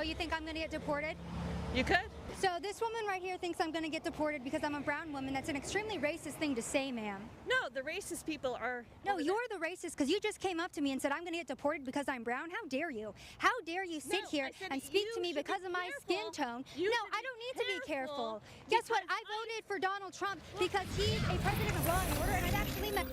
you think I'm gonna get deported? You could. So this woman right here thinks I'm gonna get deported because I'm a brown woman. That's an extremely racist thing to say, ma'am. No, the racist people are... No, you're the racist because you just came up to me and said I'm gonna get deported because I'm brown. How dare you? How dare you sit here and speak to me because of my skin tone? No, I don't need to be careful. Guess what? I voted for Donald Trump because he's a president of law and order, and I've actually met...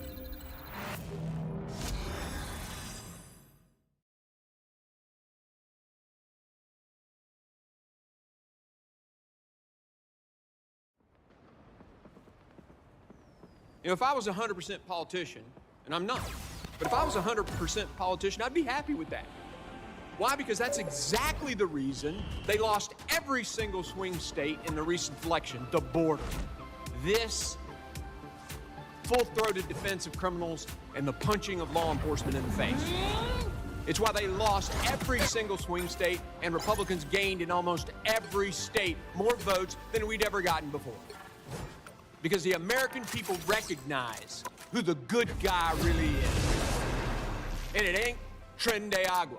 You know, if I was a 100% politician, and I'm not, but if I was a 100% politician, I'd be happy with that. Why? Because that's exactly the reason they lost every single swing state in the recent election, the border. This full-throated defense of criminals and the punching of law enforcement in the face. It's why they lost every single swing state, and Republicans gained in almost every state more votes than we'd ever gotten before. Because the American people recognize who the good guy really is. And it ain't Tren de Agua.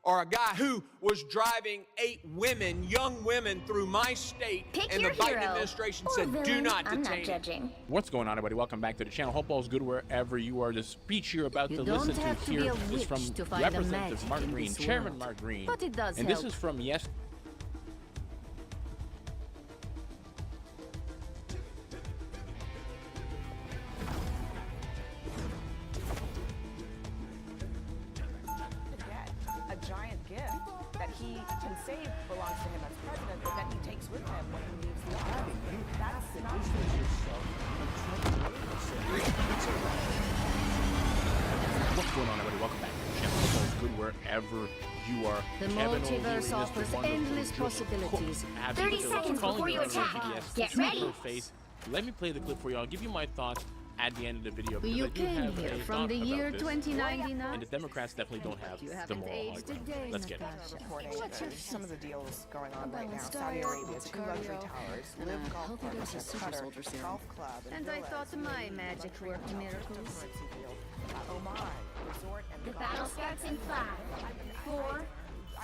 Or a guy who was driving 8 women, young women, through my state, and the Biden administration said, do not detain him. What's going on, everybody? Welcome back to the channel. Hope all's good wherever you are. The speech you're about to listen to here is from Representative Mark Green, Chairman Mark Green. But it does and help. This is from yesterday. Giant gift that he can say belongs to him as president, but that he takes with him when he leaves the office. That's not What's going on, everybody? Welcome back to the channel. Hope all's good wherever you are. The multiverse offers endless possibilities. 30 seconds before you attack. Get ready. Let me play the clip for you. I'll give you my thoughts at the end of the video. You came here from the year 2099. And the Democrats definitely don't have the moral high ground. Let's get it. some of the deals going on right now. Saudi Arabia, 2 luxury towers, live golf course, Qatar, golf club, And I thought my magic worked miracles. Oman, resort and The battle starts in 5, 4,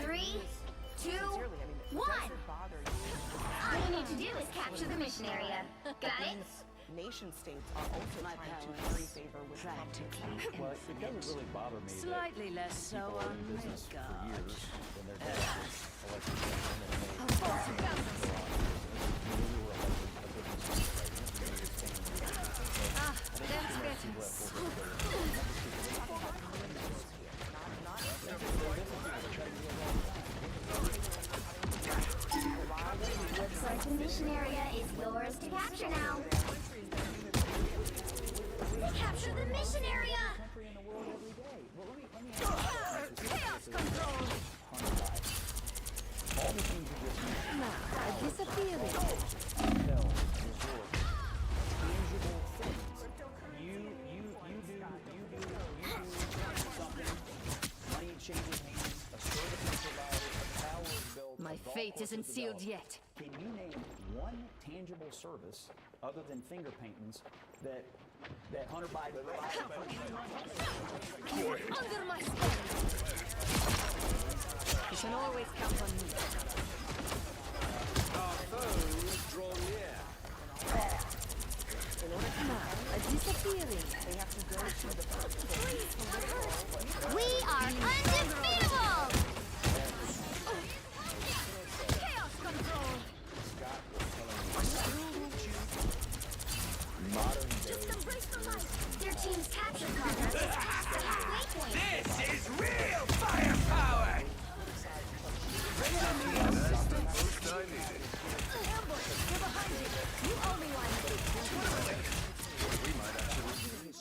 3, 2, 1. All you need to do is capture the mission area. Got it? Nation states are also trying to curry favor with Trump. Well, it doesn't really bother me. Slightly less so on my God. That's better. Looks like the mission area is yours to capture now. Capture the mission area! Chaos control! Now, disappearing. You do something. Money changes hands. A service is provided. A tower is built. My fate isn't sealed yet. Can you name one tangible service other than finger paintings that Hunter Biden Under my skin! You can always count on me. Our foes draw near. Now, disappearing. We are undefeatable! Chaos control! Just embrace the light. Their team's capture progress is past the halfway point. This is real firepower!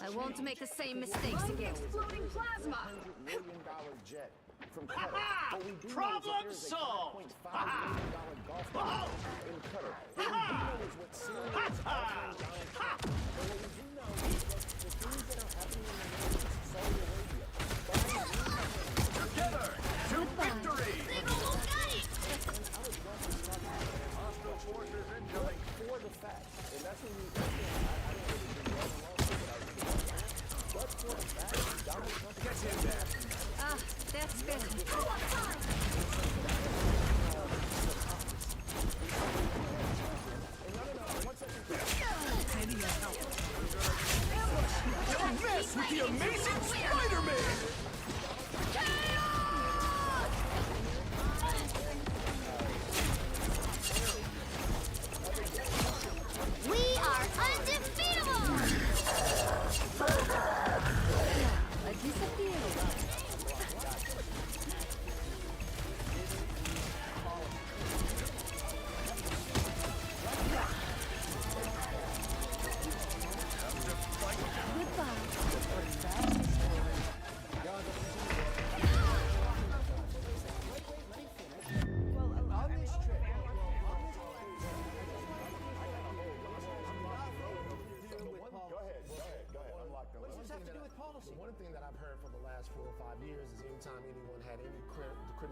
I won't make the same mistakes again. Exploding plasma! $100 million jet from Qatar. Ha-ha! What we do know is that Problem there is a solved! $5.5 million golf course in Qatar. What we do know is what Syria is offering Donald Trump. And what we do know is that the things that are happening in the Middle East, Saudi Arabia, Together to victory! They've almost got it! Hostile forces incoming. for the fact, and that's when we Get him there. Ah, that's better. Go on time!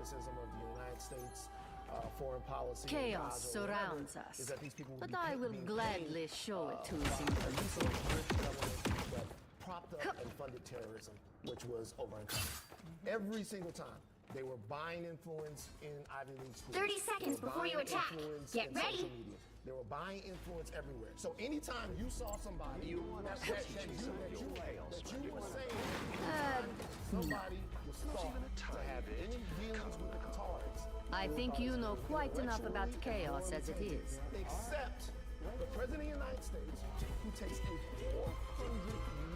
cynicism of the United States foreign policy. Chaos surrounds us, is that these people but I will gladly show it to you. That propped up and funded terrorism, which was over uncovered. Every single time. They were buying influence in Ivy League schools. 30 seconds before you attack. Get ready. They were buying influence everywhere. So anytime you saw somebody you were saying somebody was thought to have any dealings with the Qataris. I think you know quite enough about chaos as it is. Except the President of the United States, who takes a $400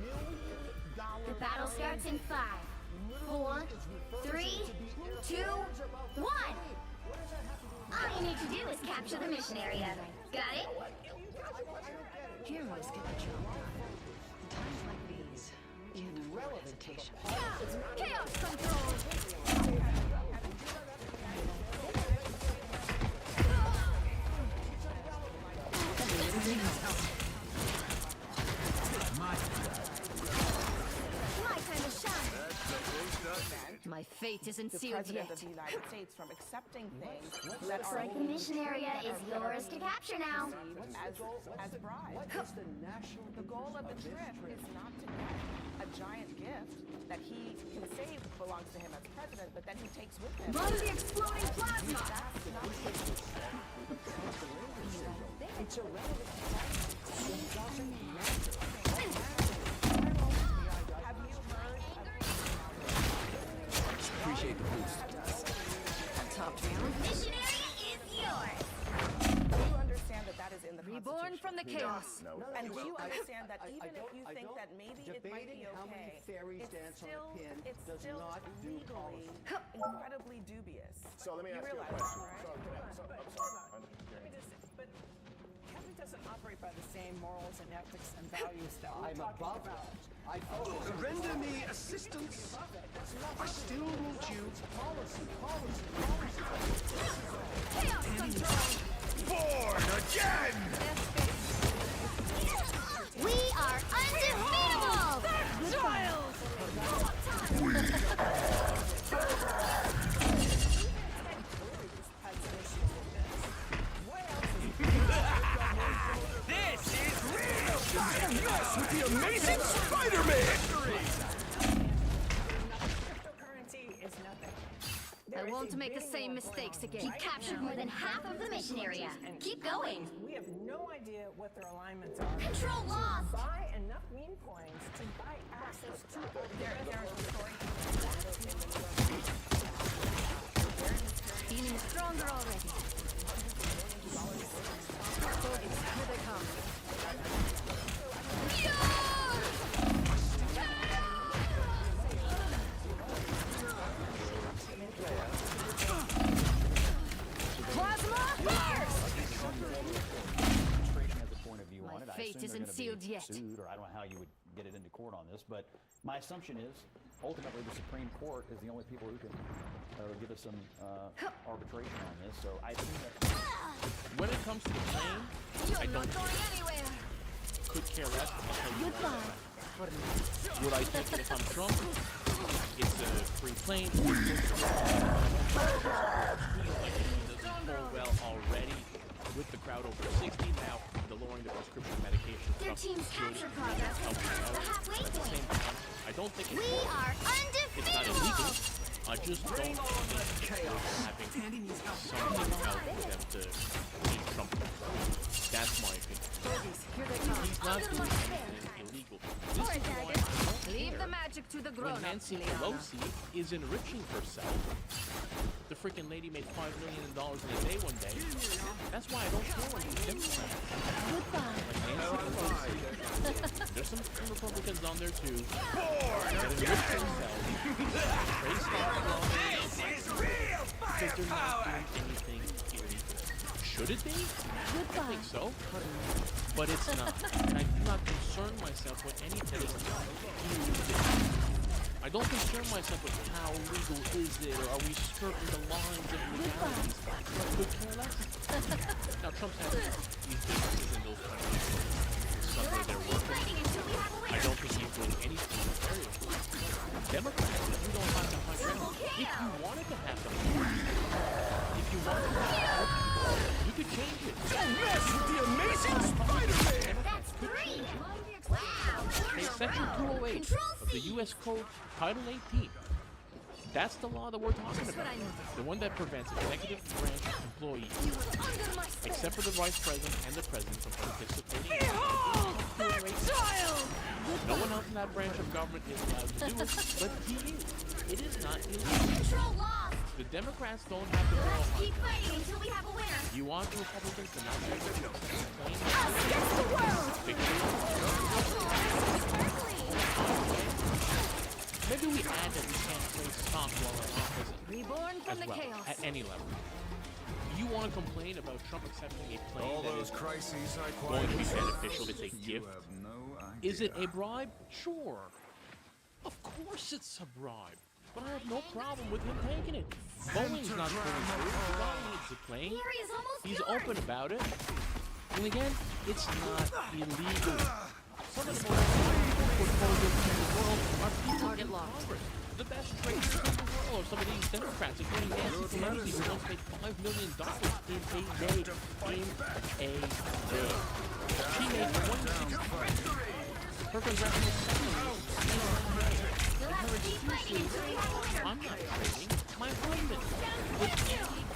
million... The battle starts in 5, 4, 3, 2, 1. All you need to do is capture the mission area. Got it? Heroes get the job done. In times like these, you have no hesitation. Chaos control! My time to shine. My fate isn't The sealed President yet. of the United States from accepting things that Looks are like the mission area is yours to capture now. as bribes. The goal of the trip is not to get a giant gift that he can say belongs to him as president, but then he takes with him. Run the exploding plasma! That's not It's irrelevant. Have you heard Appreciate the boost. Top round. Mission area is yours. do you understand that that is in the Reborn Constitution? from the chaos. And do you understand that even if you think that maybe it might be okay, it's still legally incredibly dubious. So let me You ask you a realize question. that, right? But Kevin doesn't operate by the same morals and ethics and values that we're talking about. Render me assistance. I still want you. Chaos control! Born again! We are undefeatable! This is real! Mess with the amazing Spider-Man! Cryptocurrency is nothing. I won't make the same mistakes again. You've captured more than half of the mission area. Keep going. We have no idea what their alignments are. Control lost. Buy enough meme coins to buy access to Feeling stronger already. Here they come. Plasma burst! My fate isn't sealed yet. Sued, or I don't know how you would get it into court on this, but my assumption is ultimately the Supreme Court is the only people who can give us some arbitration on this. So I think that When it comes to the claim, You're I not don't going anywhere. could care less. I'll tell you Goodbye. what I think if I'm Trump. It's a free plane. Doesn't go well already with the crowd over 60 now. The lowering the prescription medication. Their stuff team's should capture progress has help passed the out. halfway At the point. same time, I don't think it's We wrong. are It's not illegal. undefeatable. I just don't think it's worth having something out for them to keep Trump. That's my opinion. Here they come. He's not doing anything illegal. This is why I don't Leave care the magic to the when grown-ups, Nancy Liana. Pelosi is enriching herself. The freaking lady made $5 million in a day one day. That's why I don't care when these Democrats. Goodbye. Like Nancy Pelosi. There's some Republicans on there too. That enrich themselves. Praise God. This is real Because they're not doing anything illegal. Should it be? I think so. But it's not. And I do not concern myself with any terrorist. I don't concern myself with how legal is it, or are we skirting the lines of legalities. I could care less. Now, Trump's having these businesses in those countries. Somewhere they're working. I don't think he's doing anything nefarious. Democrats, you don't have to high ground. If you wanted to have them, Don't mess with the amazing Spider-Man! That's 3! Wow! Hey, Section 208 Control of the C. U.S. Code, Title 18. That's the law that we're talking about. The one that prevents executive branch employees, except for the Vice President and the President, from participating in No one else in that branch of government is allowed to do it, but he is. It is not illegal. Control lost! The Democrats don't have the moral Let's keep high ground. fighting until we have a winner! You want the Republicans to not be able to complain Us against the world! victory? Maybe we add that we can't play stock while in office Reborn from as the well, chaos. at any level. You want to complain about Trump accepting a plane All that those is crises I going to be quietly beneficial? It's a gift. have no idea. Is it a bribe? Sure. Of course it's a bribe. But I have no problem with him taking it. Boeing's not pulling through. The guy needs the plane. The area's almost He's yours. open about it. And again, it's not illegal. Some of the most valuable portfolios in the world are people in Congress. The best traders in the world are some of these Democrats, including Nancy Pelosi, who once made $5 million in a day. She made 26 her congressional salary. You'll have to keep fighting until we have a winner! I'm not trading. My husband. With anybody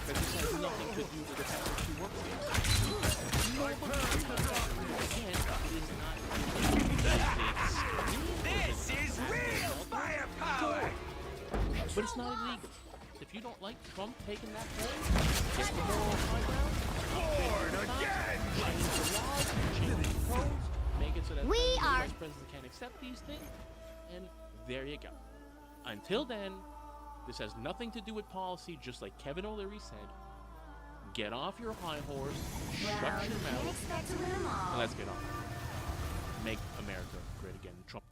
because this has nothing to do with the fact that she works here. Again, it is not This is real firepower! but it's not illegal. If you don't like Trump taking that plane, get the moral high ground. Born again! Change the laws, change the codes, make it so that We the are- Vice President can't accept these things, and there you go. Until then, this has nothing to do with policy, just like Kevin O'Leary said. Get off your high horse, shut your Well, you can't mouth, expect to win them all. and let's get on. Make America great again. Trump.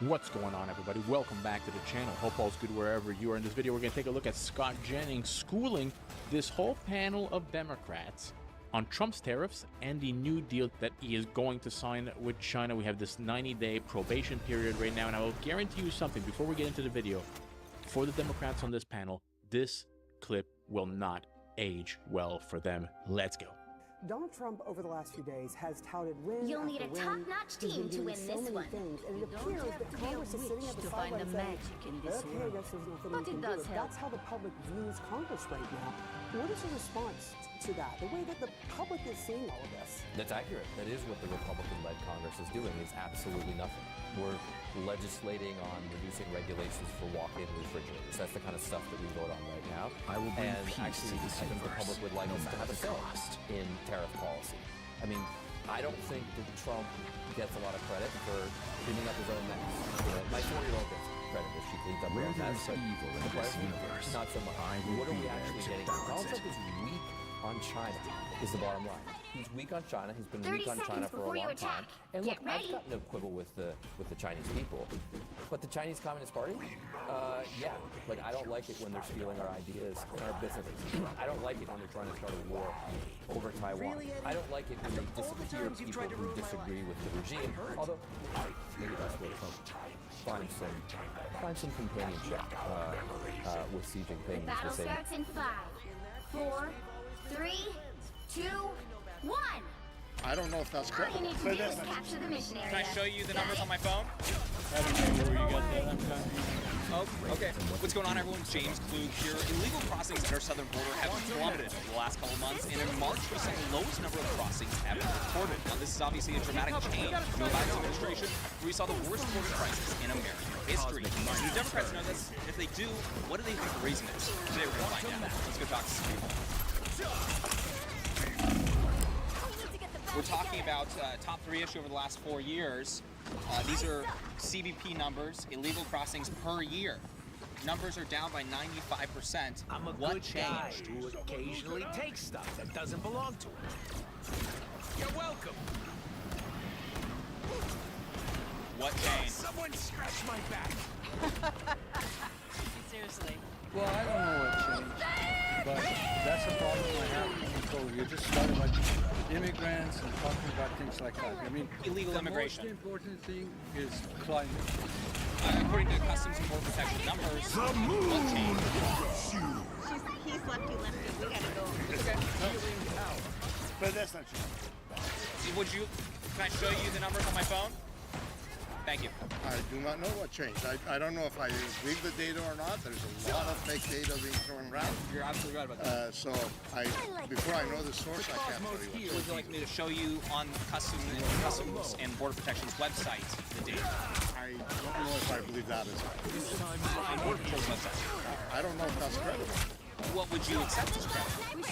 What's going on, everybody? Welcome back to the channel. Hope all's good wherever you are. In this video, we're going to take a look at Scott Jennings schooling this whole panel of Democrats on Trump's tariffs and the new deal that he is going to sign with China. We have this 90-day probation period right now, and I will guarantee you something before we get into the video. For the Democrats on this panel, this clip will not age well for them. Let's go. Donald Trump, over the last few days, has touted win You'll after need a win. top-notch He's team been to doing win so this many one. things, and it You don't appears have that to be a Congress is sitting witch at the to find sideline the saying, magic in this okay, I world. guess there's nothing But we it can does do. help. That's how the public views Congress right now. What is your response to that? The way that the public is seeing all of this? That's accurate. That is what the Republican-led Congress is doing, is absolutely nothing. We're legislating on reducing regulations for walk-in refrigerators. That's the kind of stuff that we vote on right now. I will bring and peace actually, to this I think the universe, public would like no us to matter have a the say cost. in tariff policy. I mean, I don't think that Trump gets a lot of credit for cleaning up his own mess. You know, my 4-year-old gets credit if she cleans up her Where own mess. there's evil in the this president, universe, not so much. I will What are be we there actually to getting? balance Donald it. Trump is weak on China, is the bottom line. He's weak on China. He's been 30 weak on China seconds for a before you long time. attack. And Get look, ready. I've got no quibble with the Chinese people, but the Chinese Communist Party, yeah, like I don't like it when they're stealing our ideas and our businesses. I don't like it when they're trying to start a war over Taiwan. I don't like it when they disappear people who disagree with the regime. Although maybe that's where Trump find some companionship with Xi Jinping. Battle is the same. starts in 5, 4, 3, 2, 1. I don't know if that's All correct. you need to do is capture the mission area. Can I show you the numbers on my phone? Oh, okay. What's going on, everyone? James Klug here. Illegal crossings at our southern border have plummeted over the last couple of months, and in March we saw the lowest number of crossings ever recorded. Now, this is obviously a dramatic change from the Biden's administration, where we saw the worst border crisis in American history. The Democrats know this. If they do, what do they think the reason is? Today we're going to find out. Let's go talk to some people. We're talking about top 3 issue over the last 4 years. These are CBP numbers, illegal crossings per year. Numbers are down by 95%. I'm a what good changed? guy who occasionally takes stuff that doesn't belong to him. You're welcome. What changed? Someone scratch my back. Seriously. Well, I don't know what changed, but that's a problem I have coming forward. You just started like immigrants and talking about things like that. I mean, illegal immigration. The most important thing is climate. According to Customs and Border Protection numbers, The moon what changed? He's lefty. We gotta go. Okay. But that's not true. Can I show you the numbers on my phone? Thank you. I do not know what changed. I don't know if I read the data or not. There's a lot of fake data being thrown around. You're absolutely right about that. So before I know the source, I can't tell you what. Would you like me to show you on Customs and Border Protection's website the data? I don't know if I believe that is right. On Border Patrol's website. I don't know if that's credible. What would you accept as credible?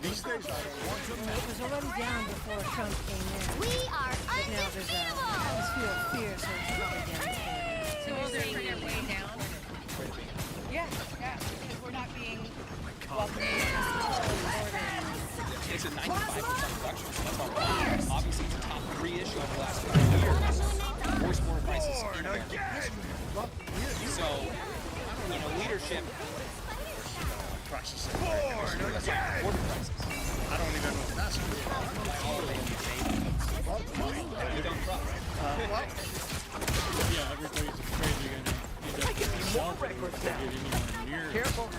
These days, I don't want to. It was already down before Trump came in. We are But now there's a atmosphere of fear, so it's probably down. So you're saying they're way down? Yeah, because we're not being welcoming It's a 95% reduction, so that's all right. Obviously, it's a top 3 issue over the last 5 years. Worst border prices in American history. So, leadership. Prices. Border prices. I don't even know if that's You don't trust. Yeah, everybody's afraid they're going to end up more records Careful.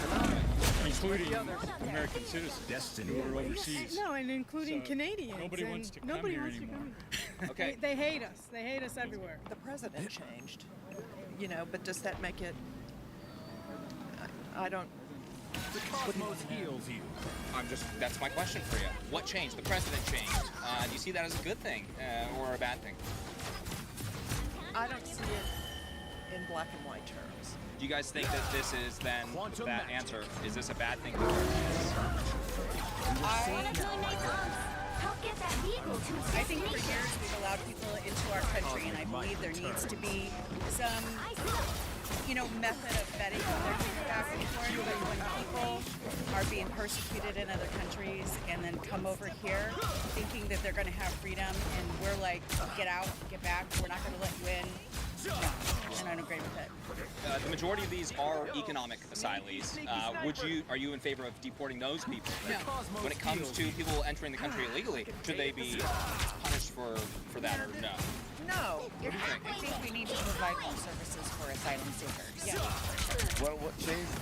including American citizens who are overseas. No, and including Canadians. Nobody and wants to come nobody here wants to anymore. come. Okay. They hate us. They hate us everywhere. The president changed, but does that make it? I don't. The cosmos heals you. That's my question for you. What changed? The president changed. Do you see that as a good thing or a bad thing? I don't see it in black and white terms. Do you guys think that this is then that answer? Is this a bad thing? I think for years we've allowed people into our country, and I believe there needs to be some, method of vetting when they're coming back and forth. But when people are being persecuted in other countries and then come over here thinking that they're going to have freedom, and we're like, get out, get back, we're not going to let you in. No, and I don't agree with it. The majority of these are economic asylees. Are you in favor of deporting those people? No. When it comes to people entering the country illegally, should they be punished for that or no? No. I think we need to provide more services for asylum seekers. Yeah. Well, what changed?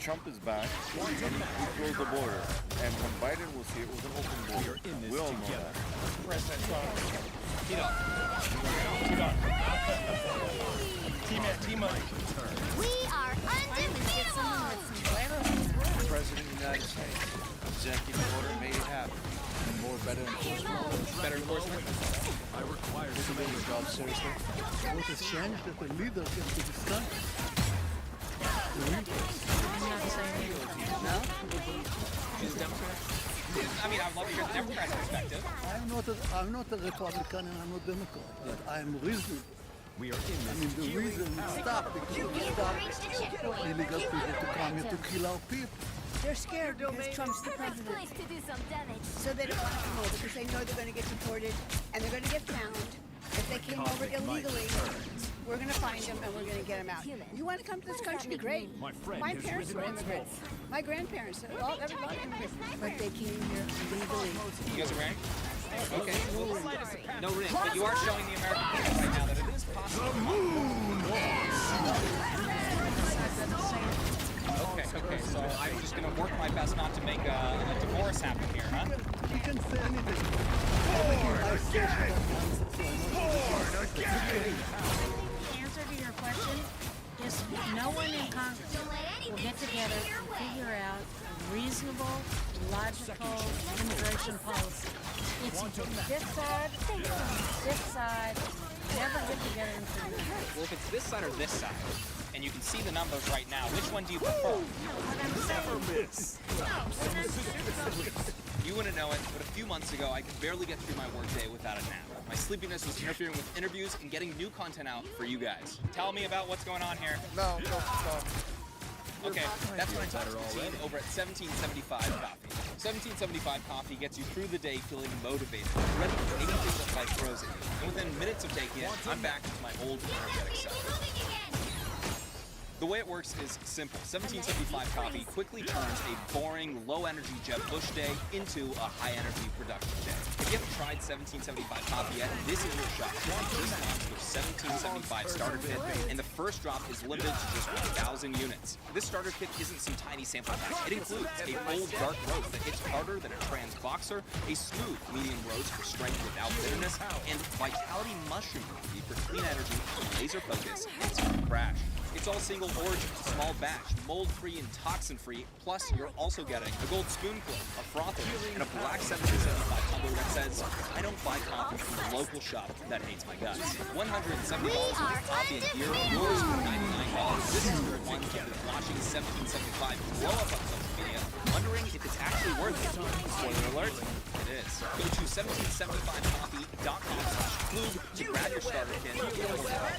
Trump is back. We closed the border. And when Biden was here, it was an open border. We all know that. President Trump. Team up. We are undefeatable. The President of the United States. Executive order made it happen. And more better enforcement. Better enforcement? I require some of your job seriously. What has changed that the leader gets to this country? No? She's a Democrat? I mean, I'd love to hear the Democrat's perspective. I'm not a Republican and I'm not Democrat, but I'm reasonable. We are in this. The reason we stopped because we stopped illegal people to come here to kill our people. They're scared because Trump's the president. So they don't want to come over because they know they're going to get deported and they're going to get found. If they came over illegally, we're going to find them and we're going to get them out. You want to come to this country? Great. My parents were immigrants. My grandparents, everybody immigrants. But they came here illegally. You guys are ready? Okay. No ring, but you are showing the American people right now that it is possible. The moon Okay, so I'm just going to work my best not to make a divorce happen here, huh? You can say anything. The answer to your question is no one in Congress will get together and figure out a reasonable, logical immigration policy. It's this side, never get together and figure it out. Well, if it's this side or this side, and you can see the numbers right now, which one do you prefer? never miss. You wouldn't know it, but a few months ago, I could barely get through my workday without a nap. My sleepiness was interfering with interviews and getting new content out for you guys. Tell me about what's going on here. No. Okay, that's when I talked to the team over at 1775 Coffee. 1775 Coffee gets you through the day feeling motivated, ready for anything that life throws at you. And within minutes of taking it, I'm back to my old energetic self. The The way it works is simple. 1775 coffee quickly turns a boring, low-energy Jeb Bush day into a high-energy productive day. If you haven't tried 1775 coffee yet, this is your shot. This launched with 1775 starter kit, and the first drop is limited to just 1,000 units. This starter kit isn't some tiny sample pack. It includes a bold, dark roast that hits harder than a trans boxer, a smooth, medium roast for strength without bitterness, and Vitality Mushroom coffee for clean energy, laser focus, and super crash. It's all single origin, small batch, mold-free and toxin-free, plus you're also getting a gold spoonful, a frother, and a black 1775 tumbler that says, I don't buy coffee from the local shop that hates my guts. $170 worth of coffee and gear, yours for $99. This is your one that is watching 1775 blow up on social media, wondering if it's actually worth it. Spoiler alert, it is. Go to 1775coffee.com/clue to grab your starter kit and get more about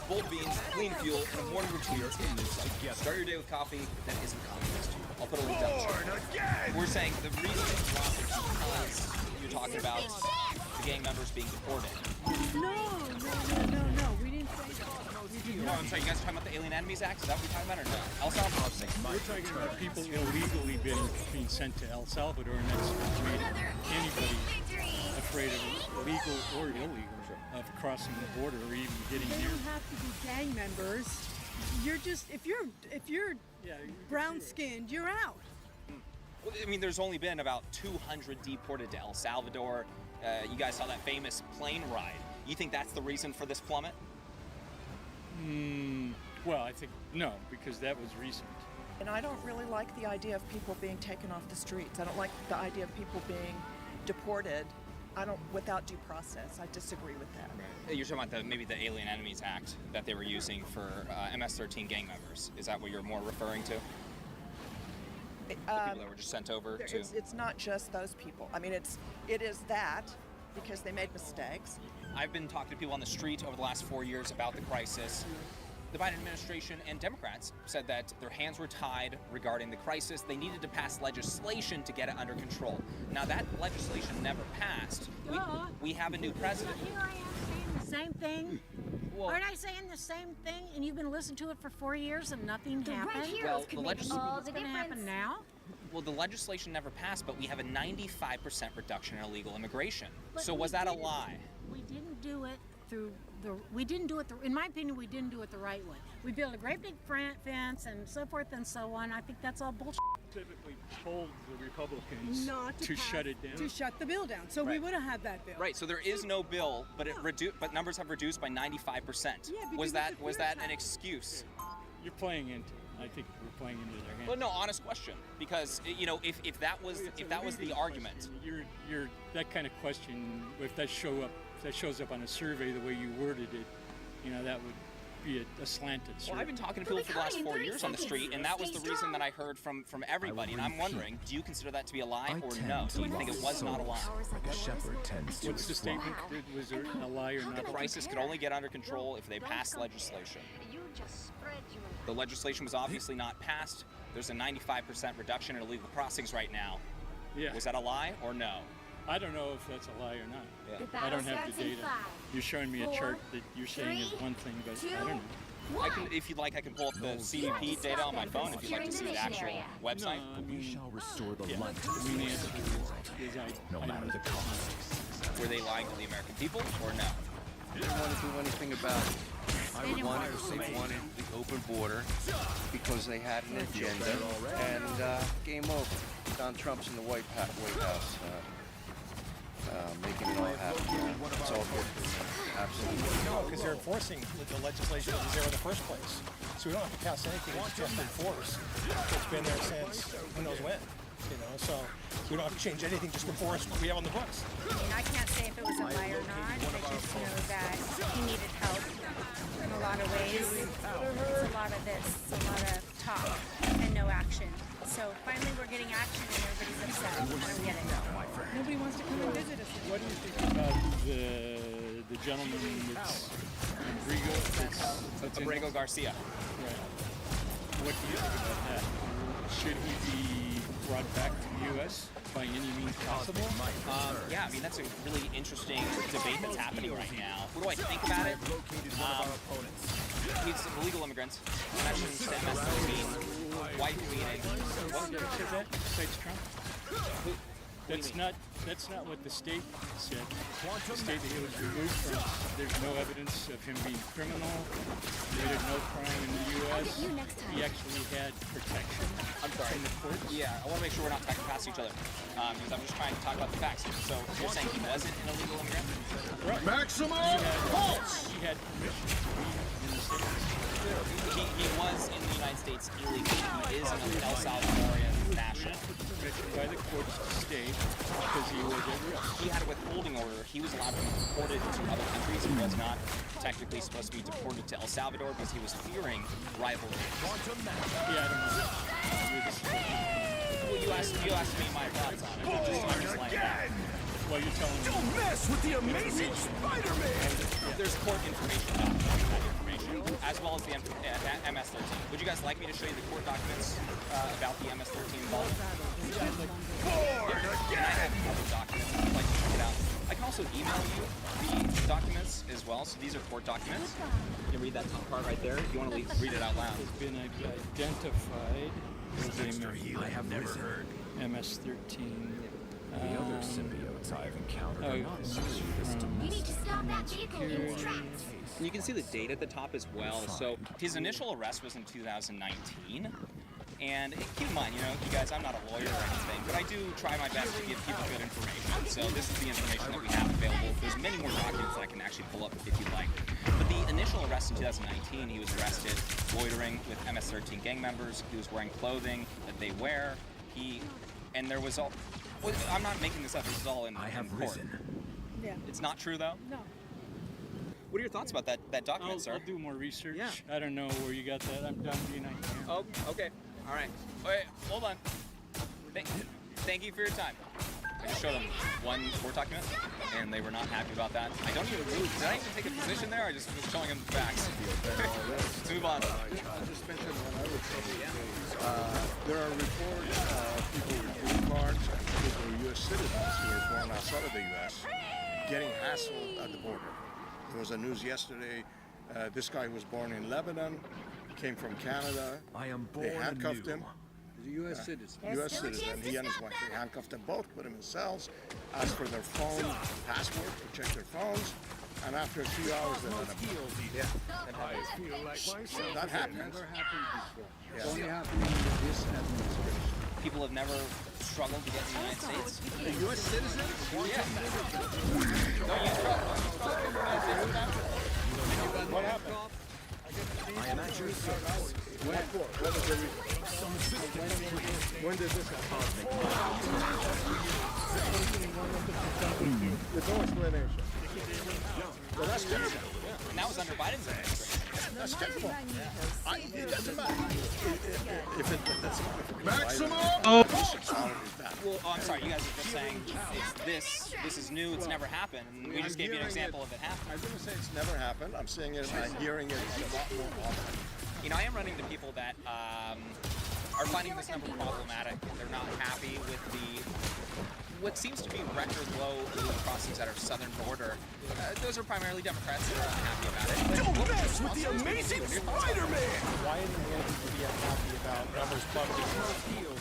bold beans, clean fuel, and a morning routine that's in new sight. Start your day with coffee that isn't communist. I'll put a link down the description. We're saying the reason it's dropped is because you're talking about the gang members being deported. No. We didn't say that. Oh, I'm sorry, you guys are talking about the Alien Enemies Act? Is that what you're talking about, or no? El Salvador. We're talking about people illegally being sent to El Salvador, and that's made anybody afraid of legal or illegal of crossing the border or even getting They near. don't have to be gang members. You're just if you're brown skinned, you're out. Well, I mean, there's only been about 200 deported to El Salvador. You guys saw that famous plane ride. You think that's the reason for this plummet? Well, I think no, because that was recent. And I don't really like the idea of people being taken off the streets. I don't like the idea of people being deported. Without due process. I disagree with that. You're talking about maybe the Alien Enemies Act that they were using for MS-13 gang members. Is that what you're more referring to? The people that were just sent over to... It's not just those people. I mean, it is that because they made mistakes. I've been talking to people on the street over the last 4 years about the crisis. The Biden administration and Democrats said that their hands were tied regarding the crisis. They needed to pass legislation to get it under control. Now, that legislation never passed. We have a new president. Here I am saying the same thing. Aren't I saying the same thing? And you've been listening to it for 4 years and nothing happened? Well, the legislation... What's going to happen now? Well, the legislation never passed, but we have a 95% reduction in illegal immigration. So was that a lie? We didn't do it in my opinion, we didn't do it the right way. We built a great big fence and so forth and so on. I think that's all bullshit. Typically told the Republicans Not to shut it down. To shut the bill down. So we would have had that bill. Right. So there is no bill, but but numbers have reduced by 95%. Was that an excuse? You're playing into it. I think we're playing into their hands. Well, no, honest question. Because if that was the argument, you're that kind of question. If that shows up on a survey the way you worded it, that would be a slanted survey. Well, I've been talking to people for the last 4 years on the street, and that was the reason that I heard from everybody. And I'm wondering, do you consider that to be a lie or no? Do you think it was not a lie? What's the statement? Was there a lie or not? The crisis could only get under control if they passed legislation. The legislation was obviously not passed. There's a 95% reduction in illegal crossings right now. Yeah. Was that a lie or no? I don't know if that's a lie or not. Yeah. I don't have the data. You're showing me a chart that you're saying is one thing, but I don't know. If you'd like, I can pull up the CDP data on my phone if you'd like to see the actual website. No, I mean, We shall restore the light I mean, the answer is no matter the cost. Were they lying to the American people or no? I didn't want to do anything about it. They wanted the open border because they had an agenda, and game over. Don Trump's in the White House making it all happen. It's all good. Absolutely. No, because they're enforcing the legislation that was there in the first place. So we don't have to pass anything, it's just enforced. It's been there since who knows when. So we don't have to change anything, just enforce what we have on the books. I can't say if it was a lie or not. I just know that he needed help in a lot of ways. It's a lot of this, a lot of talk and no action. So finally we're getting action and everybody's upset. I don't get it. Nobody wants to come and visit us. What do you think about the gentleman that's Abrego Garcia? Right. What do you think about that? Should he be brought back to the U.S. by any means possible? Yeah, I mean, that's a really interesting debate that's happening right now. What do I think about it? needs illegal immigrants. Mentions MS-13, wife beating. What? Besides Trump? That's not what the state said. The state that he was removed from, there's no evidence of him being criminal, committed no crime in the U.S. He actually had protection from the courts. Yeah, I want to make sure we're not talking past each other, because I'm just trying to talk about the facts. So you're saying he wasn't an illegal immigrant? Right. Maximum pulse! He had permission to be in the States. He was in the United States illegally. He is an El Salvadorian national. Permission by the courts to stay because he was at risk. He had a withholding order. He was allowed to be deported to other countries. He was not technically supposed to be deported to El Salvador because he was fearing rivalry. Yeah, I don't know. Well, you asked me my thoughts on it. I'm just like that. Well, you're telling me. Don't mess with the amazing Spider-Man! There's court information about that information, as well as the MS-13. Would you guys like me to show you the court documents about the MS-13 involvement? Bored I have other documents. I'd like to check it out. I can also email you the documents as well. So these are court documents. You can read that top part right there. If you want to read it out loud. Has been identified as I have never heard. MS-13. The other symbiotes I've encountered are not You need to stop that vehicle in its tracks. You can see the date at the top as well. So his initial arrest was in 2019. And keep in mind, you guys, I'm not a lawyer or anything, but I do try my best to give people good information. So this is the information that we have available. There's many more documents that I can actually pull up if you'd like. But the initial arrest in 2019, he was arrested loitering with MS-13 gang members. He was wearing clothing that they wear. And there was all... Well, I'm not making this up. This is all in court. Yeah. It's not true, though? No. What are your thoughts about that document, sir? I'll do more research. Yeah. I don't know where you got that. I'm done being I can. Oh, okay. All right. Wait, hold on. Thank you for your time. I just showed them one court document, and they were not happy about that. Did I even take a position there? I just was showing them the facts. Let's move on. I'll just mention one other thing. There are reports of people with green cards and people who are U.S. citizens who are born outside of the U.S. getting hassled at the border. There was a news yesterday. This guy was born in Lebanon, came from Canada. I am born They handcuffed him. He's a U.S. citizen. U.S. citizen. He and his wife. They handcuffed them both, put them in cells, asked for their phone password to check their phones, and after a few hours they let them go. Yeah. I feel like myself. That happens. Never happened before. Yeah. It's only happening with this administration. People have never struggled to get in the United States. A U.S. citizen? Yeah. What happened? I am at your service. When did this happen? With no explanation. Well, that's terrible. And that was under Biden's administration. That's terrible. It doesn't matter. If it doesn't matter. Maximum! Well, I'm sorry, you guys are just saying this is new, it's never happened. And we just gave you an example of it happening. I didn't say it's never happened. I'm saying it. I'm hearing it a lot more often. I am running into people that are finding this number problematic. They're not happy with what seems to be record low illegal crossings at our southern border. Those are primarily Democrats that are unhappy about it. Don't mess with the amazing Spider-Man! Why in the world would you be unhappy about numbers plummeting?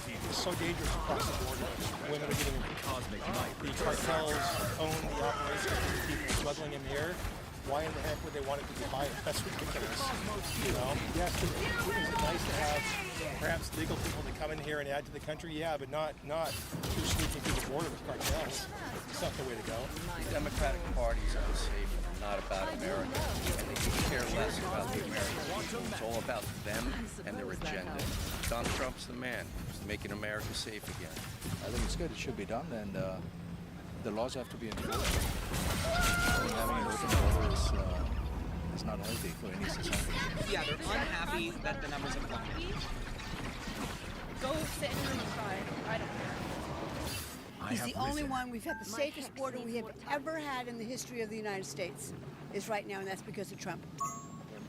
It's so dangerous across the border. Women are getting cosmic night. The cartels own the operation of people smuggling in here. Why in the heck would they want it to be Dubai? That's ridiculous. Yes, is it nice to have perhaps legal people to come in here and add to the country? Yeah, but not through sneaking through the border with cartels. It's not the way to go. The Democratic Party is unsafe and not about America. And they could care less about the American people. It's all about them and their agenda. Donald Trump's the man. He's making America safe again. I think it's good. It should be done, and the laws have to be enforced. Having an open border is not healthy for any society. Yeah, they're unhappy that the numbers have plummeted. Go sit in room and cry. I don't care. He's the only one. We've had the safest border we have ever had in the history of the United States is right now, and that's because of Trump.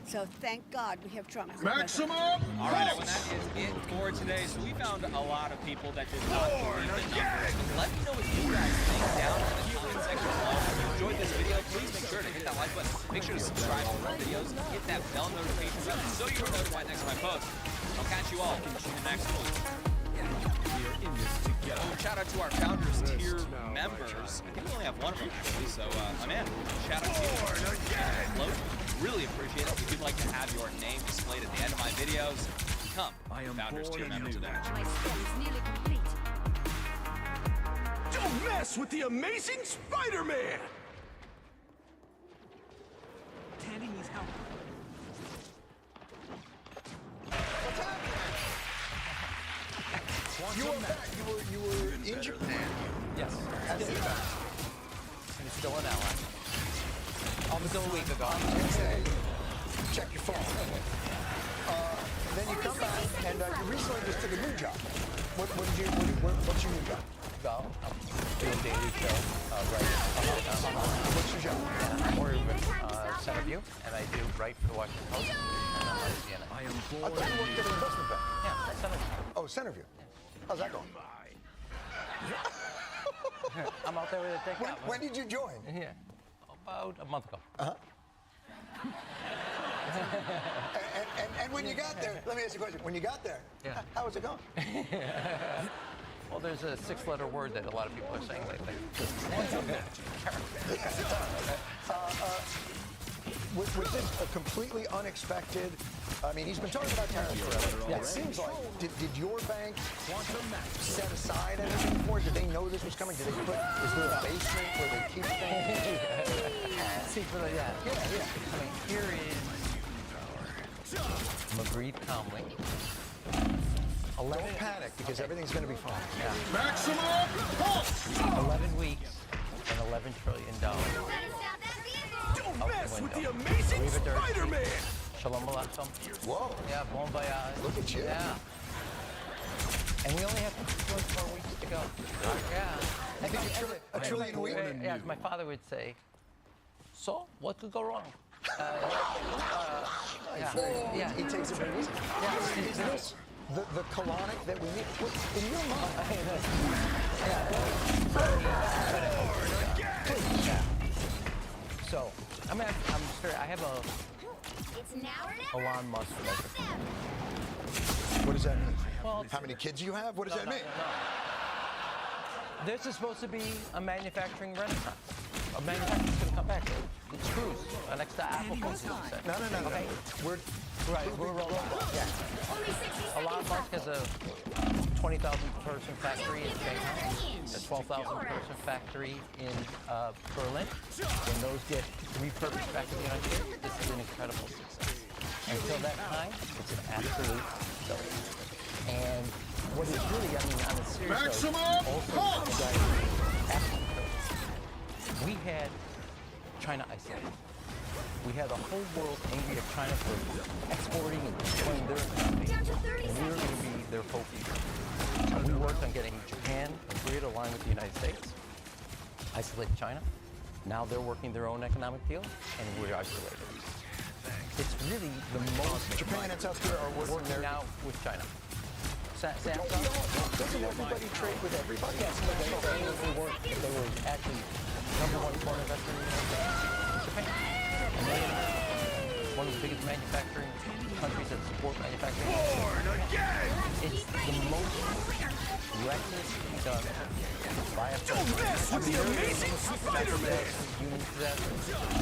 So thank God we have Trump. Maximum! All right, everyone, that is it for today. So we found a lot of people that did not believe the numbers. Let me know what you guys think down in the comment section section below. If you enjoyed this video, please make sure to hit that like button. Make sure to subscribe for more videos and hit that bell notification button so you're notified next time I post. I'll catch you all in the next one. Shout out to our Founders Tier members. I think we only have one of them actually, so my man, shout out to you. Float, really appreciate it. If you'd like to have your name displayed at the end of my videos, become a Founders Tier member today. My spell is nearly complete. Don't mess with the amazing Spider-Man! Tandy needs help. You were back. You were in Japan. Yes. How did you back? I'm still an ally. Up until a week ago. Okay. Check your phone. Then you come back, and you recently just took a new job. What's your new job? Go. Do a daily show. Right. What's your job? I'm Oregon Centerview, and I do write for the Washington Post. And I'm on CNN. I thought you worked at an investment bank. Yeah, Centerview. Oh, Centerview. How's that going? I'm out there with a takeout. When did you join? Yeah, about a month ago. And when you got there, let me ask you a question. When you got there, how was it going? Well, there's a 6-letter word that a lot of people are saying lately. Was this a completely unexpected? I mean, he's been talking about tariffs forever. Yeah. It seems like, did your bank set aside anything for it? Did they know this was coming? Did they put, is there a basement where they keep things? Secretly, yeah. I mean, here is McGreed calmly. Don't panic, because everything's going to be fine. Yeah. Maximum pulse! 11 weeks and $11 trillion. Don't mess with the amazing Spider-Man! Shalom Aleichem. Whoa. Yeah, bon voyage. Look at you. Yeah. And we only have 2 more weeks to go. Yeah. A trillion a week? Yeah, as my father would say, so what could go wrong? Yeah. He takes it very easy. Yeah. Is this the colonic that we need? In your mind. So, I'm sure I have a Elon Musk measure. What does that mean? Well, how many kids you have? What does that mean? No. This is supposed to be a manufacturing renaissance. A manufacturing's going to come back. It's screws. Next to Apple phones. No. Okay. We're rolling. Yeah. Elon Musk has a 20,000 person factory in Shanghai, a 12,000 person factory in Berlin. When those get refurbished back to the United States, this is an incredible success. Until that time, it's an absolute failure. And what is really, I mean, on a serious note, also, we had China isolated. We had the whole world angry at China for exporting and destroying their economy. And we were going to be their focus. We worked on getting Japan and Korea to align with the United States, isolate China. Now they're working their own economic deal, and we're isolated. It's really the most... Japan and South Korea are working now with China. Samsung? Doesn't everybody trade with everybody? Yes, but they were actually #1 foreign investor in the United States. Japan. And they're one of the biggest manufacturing countries that support manufacturing. It's the most reckless done by a Don't mess with the amazing Spider-Man!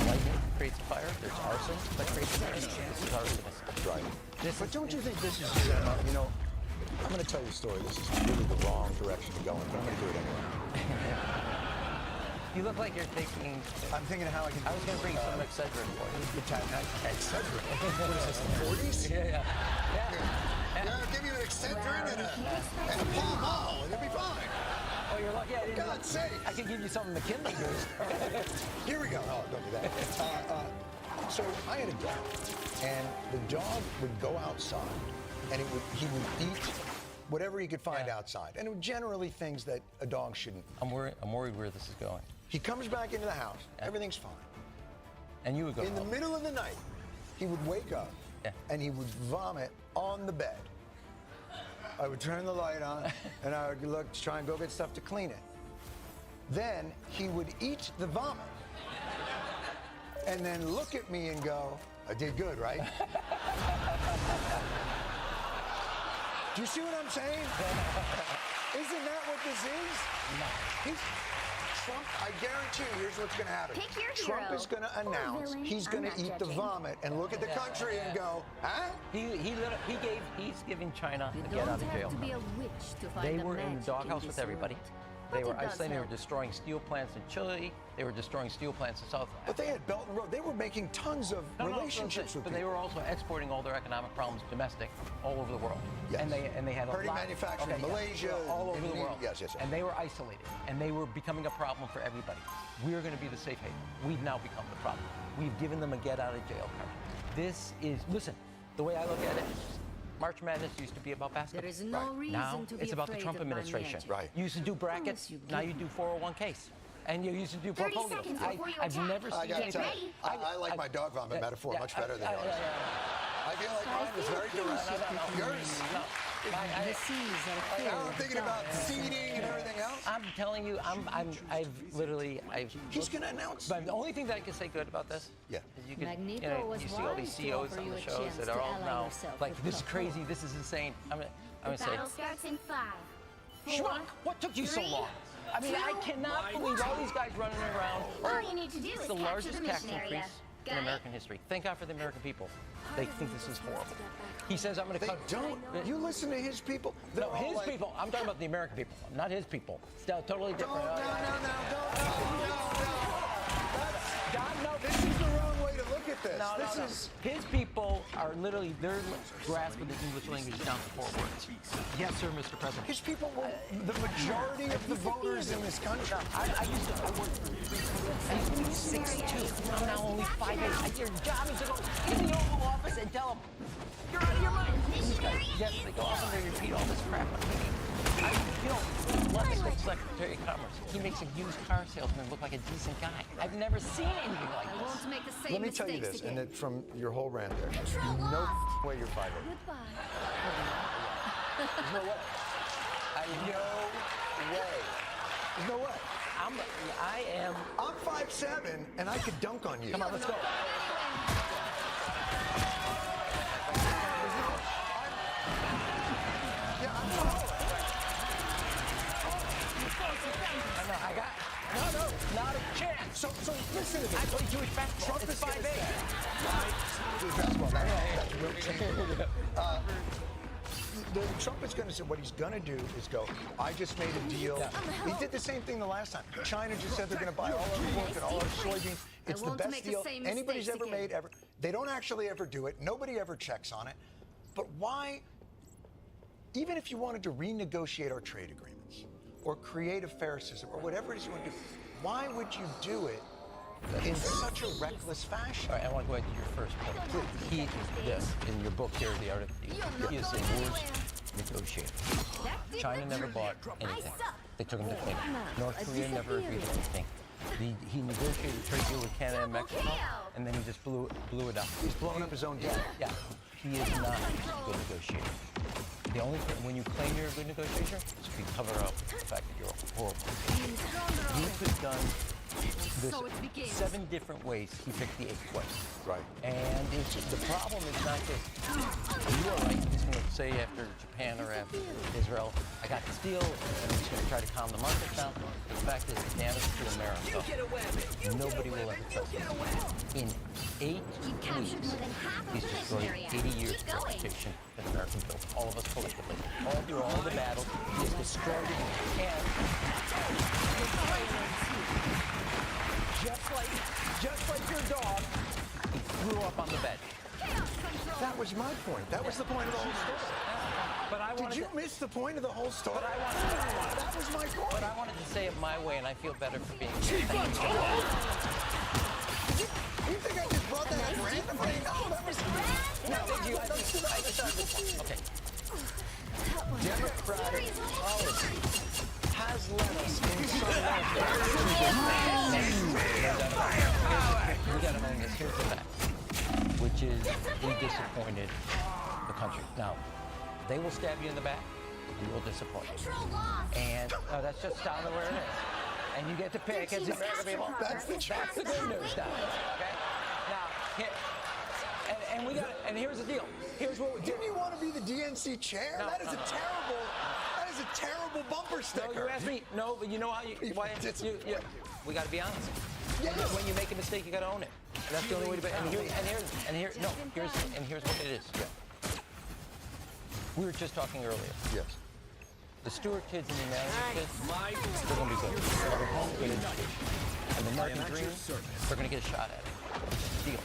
Lightning creates a fire. There's arson that creates a fire. This is arsonist. Right. But don't you think this is, you know, I'm going to tell you a story. This is really the wrong direction to go in, but I'm going to do it anyway. You look like you're thinking... I'm thinking of how I can... I was going to bring some Excedrin for you. Excedrin? What is this, the 40s? Yeah. Give you an Excedrin and a Pall Mall, and you'll be fine. Oh, you're lucky I didn't... For God's sake. I can give you something McKinley used. Here we go. Oh, don't do that. So I had a dog, and the dog would go outside, and he would eat whatever he could find outside, and it were generally things that a dog shouldn't. I'm worried where this is going. He comes back into the house, everything's fine. And you would go in the middle of the night, he would wake up, and he would vomit on the bed. I would turn the light on, and I would look to try and go get stuff to clean it. Then he would eat the vomit and then look at me and go, I did good, right? Do you see what I'm saying? Isn't that what this is? Trump, I guarantee you, here's what's going to happen. Pick your Trump hero. is going to announce villain. he's going I'm to not eat the judging. vomit and look at the country and go, huh? He's giving China You a don't get out of have jail to be card. a witch to find They the were in the magic doghouse this with everybody. world. They But were it does isolating. They were help. destroying steel plants in Chile. They were destroying steel plants in South But they had Belt and Road. They were making tons of relationships with but people. they were also exporting all their economic problems domestic all over the world. Yes. And they had a Hurting lot manufacturing, yeah, Malaysia, all over the Indonesia. world. Yes, yes, yes. And they were isolated, and they were becoming a problem for everybody. We're going to be the safe haven. We've now become the problem. We've given them a get out of jail card. This is listen. The way I look at it. March Madness used to be about basketball. There is no reason now to be it's about the afraid Trump of my administration. magic. Right. You used to do brackets. Now you do 401ks. And you used to do 30 portfolios. seconds before you I've attack. never I seen got to anything. tell you, I like my dog vomit metaphor much better than yours. I feel like mine was very direct. Yours? The seas are filled I'm with thinking about dogs. seeding and everything else. I'm telling you, He's going to announce. But the only thing that I can say good about this, yeah, is you can, Magneto was you see all these wise to CEOs offer on you the a shows chance that to are all ally now yourself like, with this is Coco. crazy, this is insane. I'm The gonna say, battle starts in 5. Schmuck, what took you so 3, long? I mean, I cannot believe all these guys running around. All you need to do It's is the capture largest the tax mission area. increase in Got it? American history. Thank God for the American people. They think this is horrible. He says, I'm going to They cut. don't. You listen to his people. They're No, all his like, people. I'm talking about the American people, not his people. It's totally different. No, this is the wrong way to look at this. No. His people are literally, their grasp of the English language is down to 4 words. Yes, sir, Mr. President. His people were the majority of the voters in this country. I used to be 6'2". I'm now only 5'8". Your job is to go in the Oval Office and tell them, you're out of your mind. These guys, yes, they go off and they repeat all this crap on TV. Let's Secretary of Commerce. He makes a used car salesman look like a decent guy. I've never seen anything like I this. won't make the same Let me tell you mistakes this, and again. that from your whole rant there, Control no lost. way you're 5'8". Goodbye. There's no way. No way. There's no way. I'm 5'7", and I could dunk on you. Come on, let's go. Not a chance. So listen to this. I play Jewish basketball. Trump It's is gonna 5'8". say- Jewish basketball. That's really changing. Trump is going to say what he's going to do is go, I just made a deal. He did the same thing the last time. China just said they're going to buy all our pork and all our soybeans. It's the won't best make the deal same anybody's mistakes ever again. made ever. They don't actually ever do it. Nobody ever checks on it. But why, even if you wanted to renegotiate our trade agreements or create a fair system or whatever it is you want to do, why would you do it in such a reckless fashion? All right, I want to go ahead to your first point. He, yes, in your book here, the article, he is the worst negotiator. China never bought anything. They took him to Clinton. North Korea never agreed to anything. He negotiated a trade deal with Canada and Mexico, and then he just blew it up. He's blowing up his own deal. Yeah, he is not a good negotiator. The only thing, when you claim you're a good negotiator, is if you cover up the fact that you're horrible. You could have done this So it begins. 7 different ways. He picked the 8th way. Right. And the problem is not just, you are right, he's going to say after Japan or after Israel, I got this deal, and he's going to try to calm the market down. The fact is, the damage to America, nobody will ever trust him. In 8 weeks, he's destroyed 80 years of reputation that American built, all of us collectively. All through all the battles, he has destroyed it. And just like your dog, he threw up on the bed. That was my point. That was the point of the whole story. But I wanted Did you miss the point of the whole story? That was my point. But I wanted to say it my way, and I feel better for being. You think I just brought that up randomly? No, that was. Okay. Democratic policy has led us in some We got to own this. Here's the fact, which is we disappointed the country. Now, they will stab you in the back. You will disappoint. And that's just down to where it is. And you get to pick as the American people. That's the good news, Don. Okay? Now, and we got it. And here's the deal. Here's what we do. Didn't you want to be the DNC chair? No, that is a terrible bumper sticker. No, you asked me. No, but you know how why we got to be honest. Yes. When you make a mistake, you got to own it. And that's the only way to be. Here's what it is. Yeah. We were just talking earlier. Yes. The Stewart kids and the American kids, they're going to be good. They're going to be home, good education. And the American dream, they're going to get a shot at it. Deal.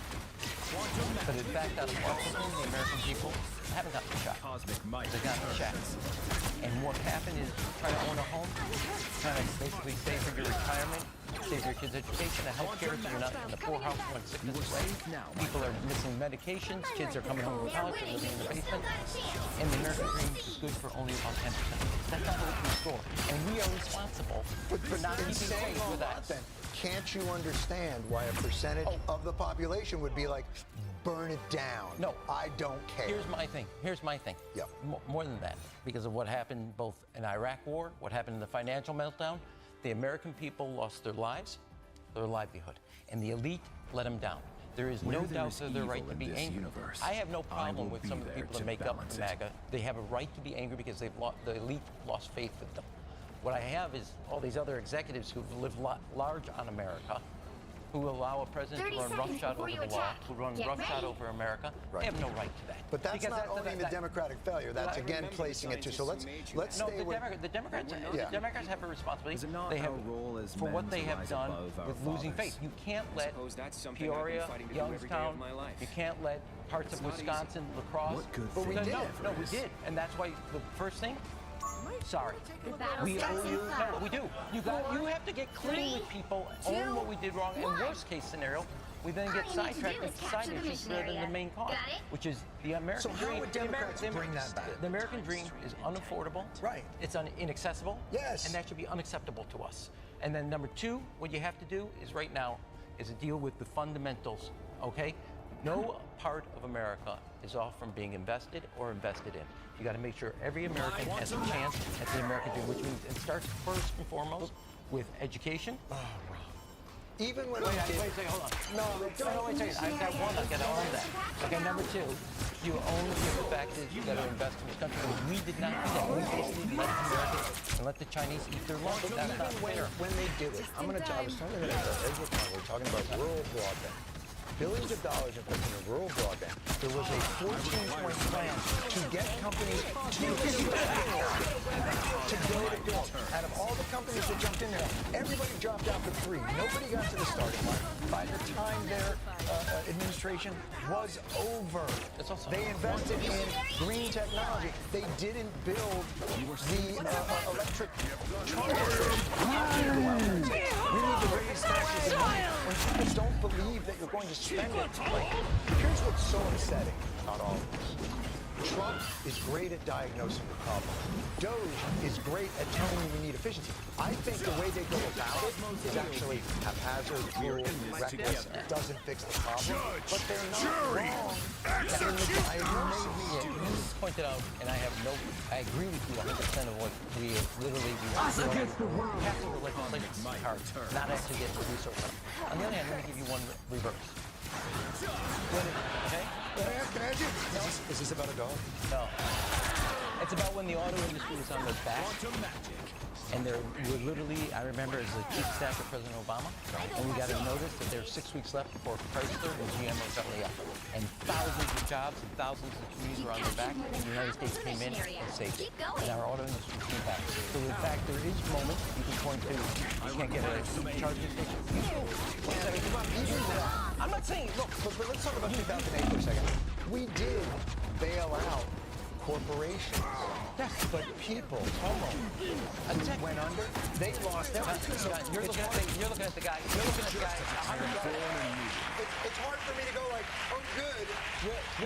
But in fact, out of Washington, the American people haven't gotten a shot. They've gotten a shot. And what happened is trying to own a home, trying to basically save for your retirement, save your kids' education, and health care so you're not in the poorhouse when sickness is away. People are missing medications, kids are coming home from college, they're living in the basement. And the American dream is good for only about 10%. That's not what we score. And we are responsible for not keeping pace with that. Can't you understand why a percentage of the population would be like, burn it down? No. I don't care. Here's my thing. Yeah. More than that, because of what happened both in Iraq War, what happened in the financial meltdown, the American people lost their lives, their livelihood, and the elite let them down. There is no doubt that they're right to be angry. I have no problem with some of the people that make up MAGA. They have a right to be angry because the elite lost faith with them. What I have is all these other executives who've lived large on America, who allow a president to run roughshod over the law, who run roughshod over America. They have no right to that. But that's not owning the Democratic failure. That's again placing it too. So let's stay with the Democrats have a responsibility. They have for what they have done with losing faith. You can't let Peoria, Youngstown, you can't let parts of Wisconsin, La Crosse. But we did. No, we did, and that's why the first thing. Sorry. We owe you. No, we do. You have to get clean with people, own what we did wrong, and worst case scenario, we then get sidetracked and side issues rather than the main cause, which is the American dream. So how would Democrats bring that back? The American dream is unaffordable. Right. It's inaccessible. Yes. And that should be unacceptable to us. And then number two, what you have to do is right now is to deal with the fundamentals, okay? No part of America is off from being invested or invested in. You got to make sure every American has a chance at the American dream, which means it starts first and foremost with education. Even when wait a second, hold on. Wait a second. I got one. I got to own that. Okay, number two, you own the fact that you got to invest in this country. We did not do that. We basically let Americans and let the Chinese eat their lunch. That's not fair. When they did it, I was talking about Ezra Pound. We're talking about rural broadband. Billions of dollars invested in rural broadband. There was a 14-point plan to get companies to go to build. Out of all the companies that jumped in there, everybody dropped out for free. Nobody got to the starting line. By the time their administration was over, they invested in green technology. They didn't build the electric chargers. We need to raise taxes and money. When people don't believe that you're going to spend it, here's what's so upsetting about all of this. Trump is great at diagnosing the problem. Doge is great at telling you we need efficiency. I think the way they go about it is actually haphazard, cruel, reckless. It doesn't fix the problem, but they're not wrong in the diagnosis. You pointed out, and I agree with you 100% of what we literally do. We have to the legislative part, not actually get the resources. On the other hand, let me give you one reverse. Okay? Can I ask you? No. Is this about a dog? No. It's about when the auto industry was on their back. And there were literally, I remember as the chief staff of President Obama, and we got a notice that there were 6 weeks left before Chrysler and GM were suddenly up. And thousands of jobs and thousands of communities were on their back, and the United States came in and saved it. And our auto industry came back. So in fact, there is moments you can point to, you can't get a charging station. I'm not saying, look, but let's talk about 2008 for a second. We did bail out corporations. Yes, but people, homeowners, went under. They lost everything. So you're looking at the guy. It's hard for me to go like, oh, good.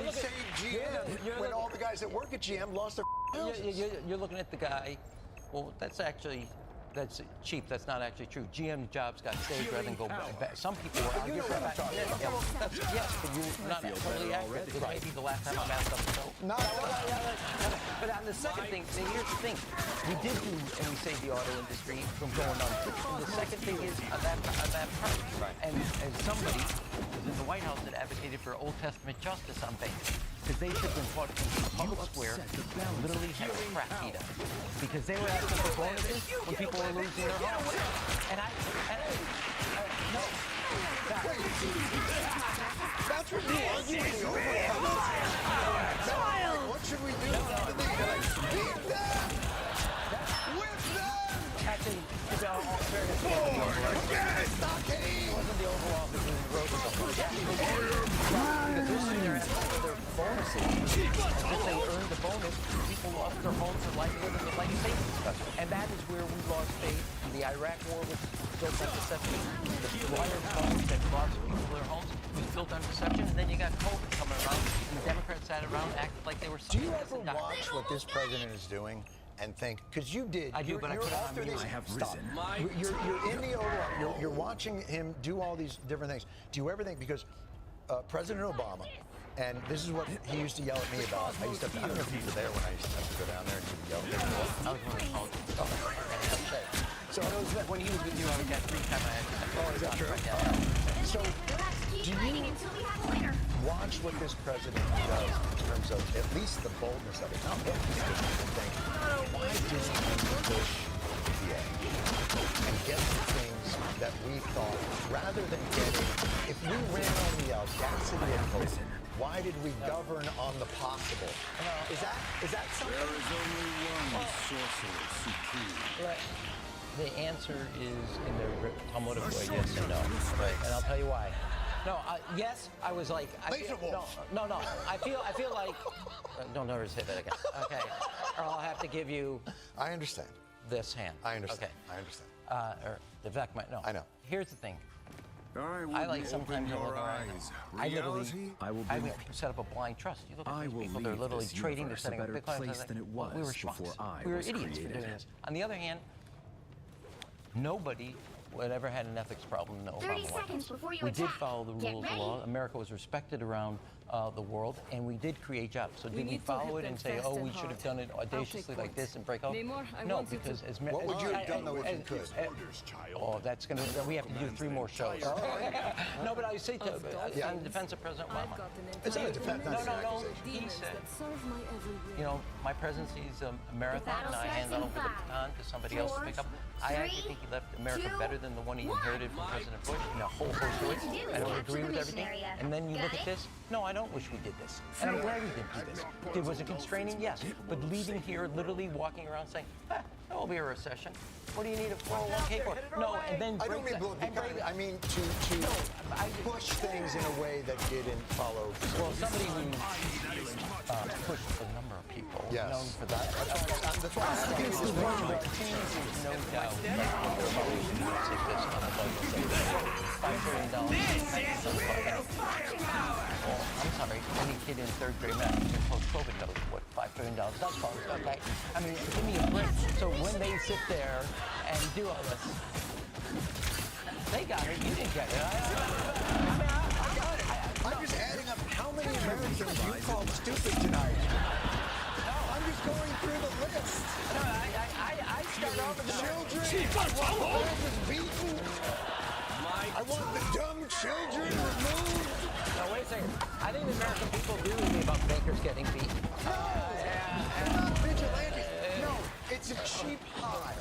We saved GM when all the guys that work at GM lost their houses. You're looking at the guy. Well, that's actually that's cheap. That's not actually true. GM jobs got saved rather than go back. Some people were You know what I'm talking about. Yes, but you're not totally accurate. Because maybe the last time I masked up the show. No. But on the second thing, here's the thing. We did do, and we saved the auto industry from going under. And the second thing is on that part. And as somebody who's in the White House that advocated for Old Testament justice on banks, because they should have been put in the public square, literally had a crap beat up. Because they were asking for bonuses when people were losing their homes. And no. That's what you argue in the overall. What should we do to these guys? Beat them! Whip them! Actually, it wasn't the Oval Office who wrote the bill. Because they're asking for their bonuses. As if they earned the bonus, people lost their homes or life living in life savings. And that is where we lost faith. The Iraq War was built on deception. The wire phones that lost people their homes was built on deception. And then you got COVID coming around, and the Democrats sat around and acted like they were. Do you ever watch what this president is doing and think? Because you did. I do, but I put it on mute. I have risen. You're in the Oval. You're watching him do all these different things. Do you ever think, because President Obama, and this is what he used to yell at me about. I used to. I don't know if you were there when I used to have to go down there and he would yell at me. I was one of the politicians. Okay. So when he was with you, I would get 3 times I had to. Oh, is that true? So do you watch what this president does in terms of at least the boldness of it? Not boldness, just think, why didn't we push the edge and get the things that we thought, rather than getting, if we ran on the audacity of hope, why did we govern on the possible? Is that something? There is only one sorcerer supreme. Right. The answer is in the Talmudic way, yes and no. Right. And I'll tell you why. No, yes, I was like, no. I feel like, don't ever say that again. Okay. Or I'll have to give you. I understand. This hand. I understand. Okay. I understand. Or the back no. I know. Here's the thing. I like sometimes to look around. I literally set up a blind trust. You look at these people, they're literally trading, they're setting up Bitcoin. We were schmucks. We were idiots for doing this. On the other hand, nobody would ever had an ethics problem in the Obama White House. We did follow the rules of law. America was respected around the world, and we did create jobs. So did we follow it and say, oh, we should have done it audaciously like this and break out? No, because as what would you have done though if you could? Oh, that's gonna. We have to do 3 more shows. No, but I say on defense of President Obama. It's not a defense. No. He said, you know, my presidency is a marathon, and I hand over the baton to somebody else to pick up. I actually think he left America better than the one he inherited from President Bush in a whole host of ways. I don't agree with everything. And then you look at this. No, I don't wish we did this. And I'm glad we didn't do this. Was it constraining? Yes. But leaving here, literally walking around saying, there will be a recession. What do you need a 401k for? No, and then I don't mean I mean to push things in a way that didn't follow. Well, somebody who pushed a number of people known for that. That's why I think there's no doubt $5 billion. I'm sorry, any kid in 3rd grade math post-COVID knows what $5 billion does cost. Okay, I mean, give me a break. So when they sit there and do all this, they got it. You didn't get it. I got it. I'm just adding up how many Americans you called stupid tonight. I'm just going through the list. I start off with the children. I want the beaten. I want the dumb children removed. No, wait a second. I think the American people agree with me about bankers getting beaten. No, they're not vigilantes. No, it's a cheap high.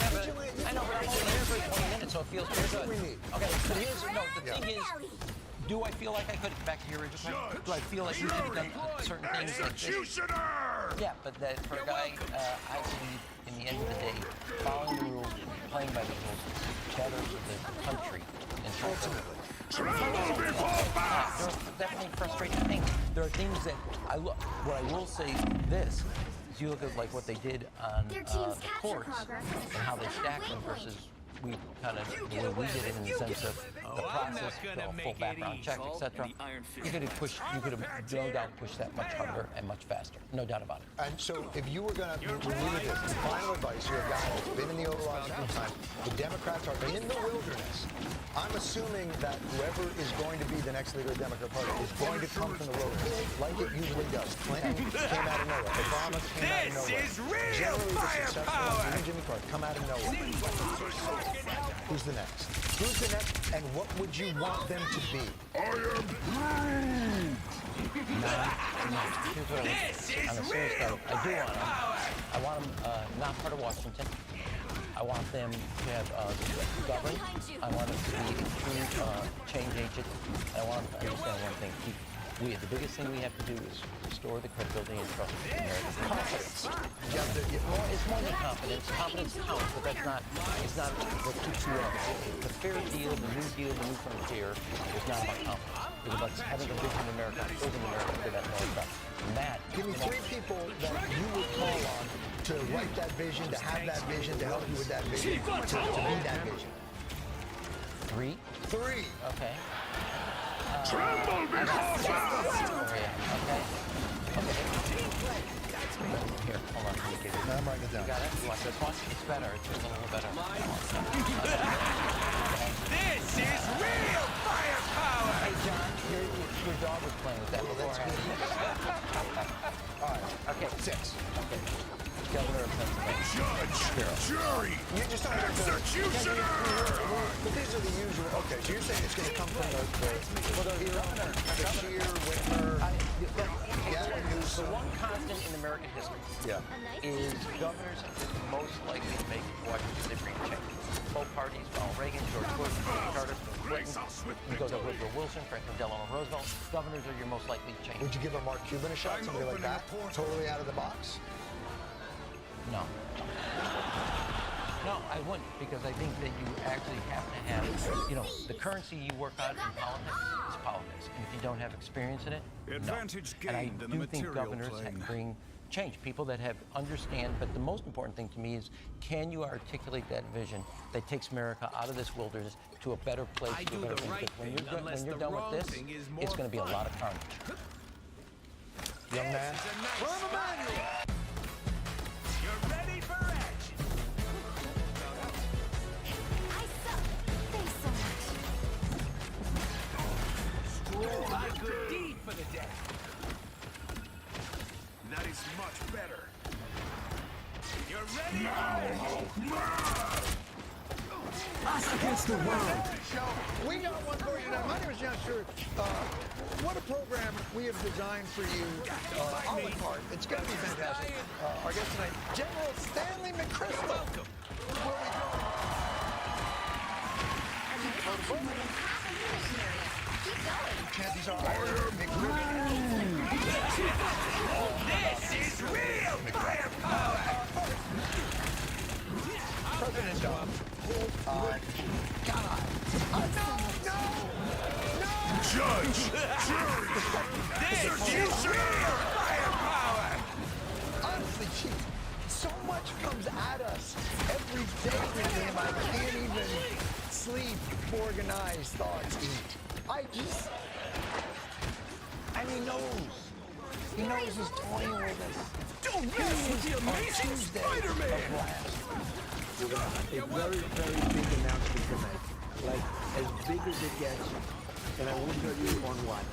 I know, but I'm only here for 20 minutes, so it feels pretty good. We need. Okay, but the thing is, do I feel like I could, back to your original question, do I feel like we could have done certain things like this? Yeah, but that for a guy, I believe, in the end of the day, following the rules, playing by the rules, is better for the country and ultimately. There are definitely frustrating things. There are things that what I will say this is you look at like what they did on the courts and how they stack them versus we kind of, the way we did it in the sense of the process, the full background check, etc. You could have no doubt pushed that much harder and much faster. No doubt about it. And so if you were going to leave this, final advice, you're a guy that's been in the Oval Office a few times, the Democrats are in the wilderness. I'm assuming that whoever is going to be the next leader of the Democrat Party is going to come from the wilderness, like it usually does. Clinton came out of nowhere. Obama came out of nowhere. This is real Generally, the successful firepower! ones, even Jimmy Carter, come out of nowhere. Who's the next? Who's the next, and what would you want them to be? Here's what on a serious note, I do want them. I want them not part of Washington. I want them to have govern. I want them to be a true change agent. And I want them to understand one thing. The biggest thing we have to do is restore the credibility and trust of American confidence. It's more than confidence. Confidence counts, but that's not. It's not the two ends. The fair deal, the new frontier is not about confidence. It's about having a vision in America, building America for that America. And that. Give me 3 people that you would call on to write that vision, to have that vision, to help you with that vision, to be that vision. 3? 3. Okay. Tremble before Okay. Here, hold on. Let me give you. I'm writing it down. You got it? You want this one? It's better. It's a little better. This is real firepower! Hey, John, your dog was playing with that beforehand. All right. Okay. 6. Okay. Governor of Pennsylvania. Judge, jury, You just don't have to. executioner! But these are the usual. Okay, so you're saying it's going to come from the governor, Bashir, Whitmer, Gavin The Newsom. one constant in American history is governors have been most likely to make Washington different change. Both parties, Ronald Reagan, George Bush, Jimmy Carter, Bill Clinton. You go to Woodrow Wilson, Franklin Delano Roosevelt. Governors are your most likely change. Would you give a Mark Cuban a shot, somebody like that? Totally out of the box? No. No, I wouldn't, because I think that you actually have to have, the currency you work on in politics is politics. And if you don't have experience in it, Advantage no. And I gained in the do think material governors plane. bring change. People that have understand, but the most important thing to me is, can you articulate that vision that takes America out of this wilderness to a better place, I to a do better the thing? right Because thing when you're done with this, it's going to be a lot of carnage. Young man. You're ready for action! I suck. Thanks so much. My good deed for the day. That is much better. You're ready? Us against the world. We got one for you now. My name is John Stewart. What a program we have designed for you a la carte. It's going to be fantastic. Our guest tonight, General Stanley McChrystal. Welcome. Where are we going? Chances are This is real firepower! President Trump. God. No! Judge, jury, this is real firepower! Honestly, Chief, so much comes at us every day with him. I can't even sleep, organize, thoughts, eat. And he knows. He knows he's toying with us. Don't mess with the amazing Spider-Man! A very, very big announcement tonight. Like, as big as it gets. And I won't tell you on what.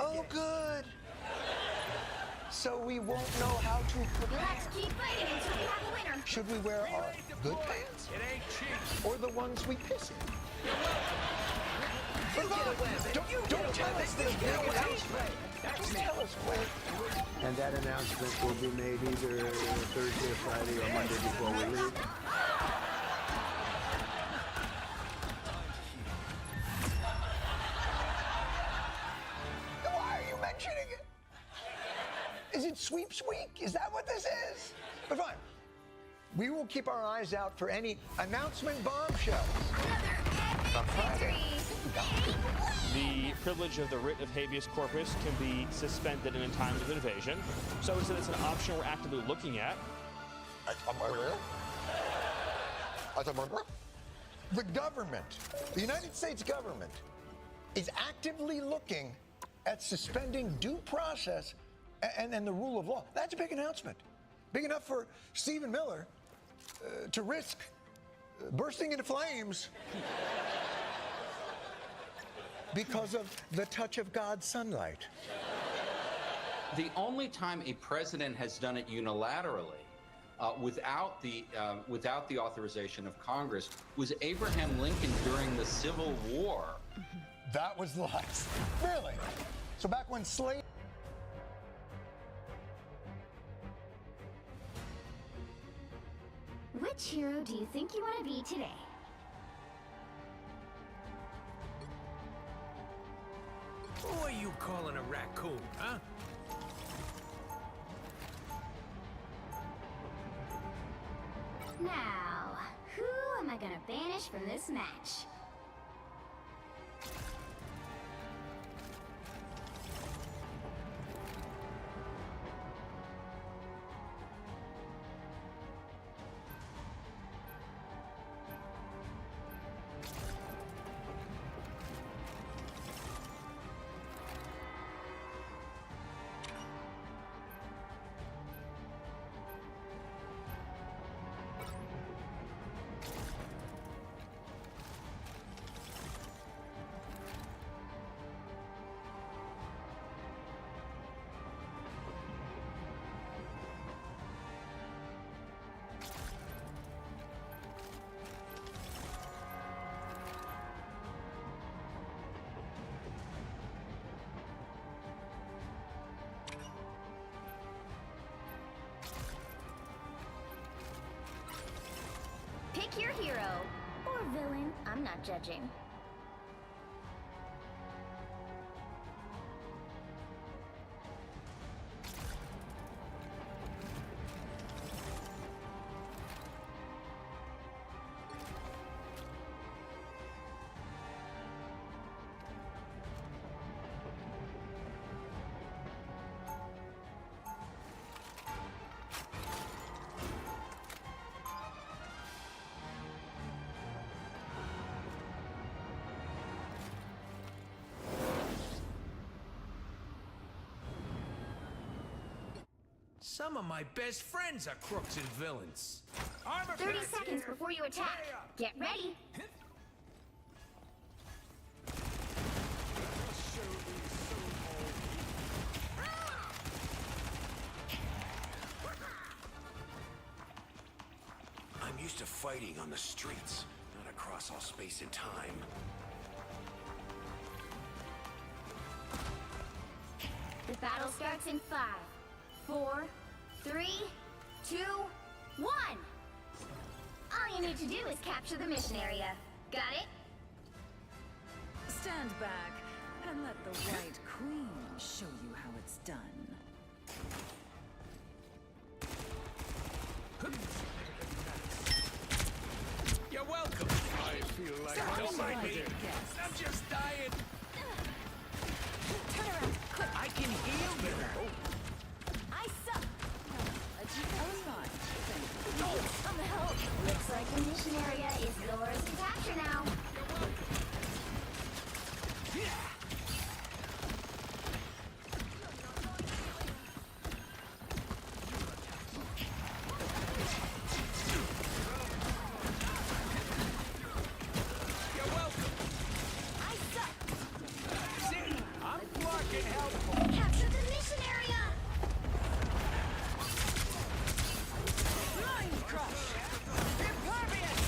Oh, good. So we won't know how to prepare. Let's keep fighting until we have a winner. Should we wear our good pants? It ain't cheap. Or the ones we piss in? Don't tell us this big announcement. Just tell us when. And that announcement will be made either Thursday, Friday, or Monday before we leave. Why are you mentioning it? Is it sweeps week? Is that what this is? But fine. We will keep our eyes out for any announcement bombshells. Another epic victory. the privilege of the writ of habeas corpus can be suspended in times of invasion. So it's an option we're actively looking at. The government, the United States government, is actively looking at suspending due process and the rule of law. That's a big announcement. Big enough for Stephen Miller to risk bursting into flames because of the touch of God's sunlight. The only time a president has done it unilaterally without the authorization of Congress was Abraham Lincoln during the Civil War. That was the last. Really? So back when slaves... Which hero do you think you want to be today? Who are you calling a raccoon, huh? Now, who am I gonna banish from this match? Pick your hero. Or villain. I'm not judging. Some of my best friends are crooks and villains. 30 seconds before you attack. Get ready. I'm used to fighting on the streets, not across all space and time. The battle starts in 5, 4, 3, 2, 1. All you need to do is capture the mission area. Got it? Stand back and let the White Queen show you how it's done. You're welcome. I feel like don't mind me. I'm just dying. Turn around, quick. I can heal better. I suck. That was fine. I'm help. Looks like the mission area is yours to capture now. You're welcome. I suck. See, I'm fucking helpful. Capture the mission area. Mind crush. Impervious.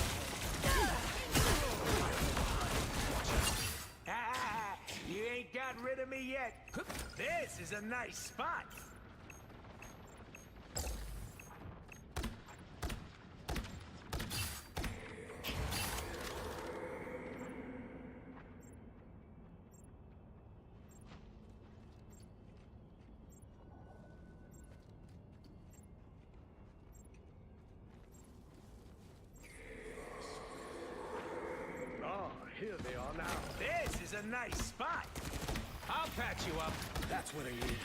Ah, you ain't got rid of me yet. This is a nice spot. Ah, here they are Now this is a nice spot. I'll patch you up. That's what I need.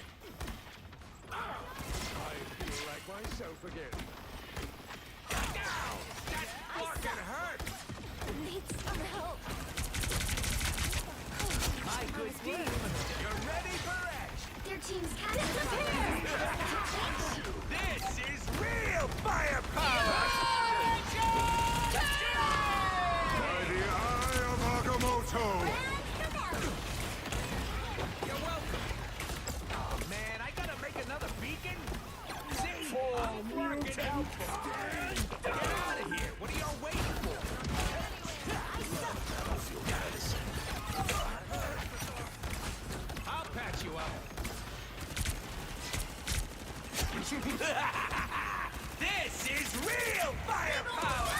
I feel like myself again. Ow! That fucking hurt! Need some help. My good team, you're ready for action. Their team's disappeared. This is real firepower! By the eye of Agamotto! You're welcome. Oh man, I gotta make another beacon? See? I'm fucking helpful. Get out of here. What are y'all waiting for? I'll patch you up. This is real firepower!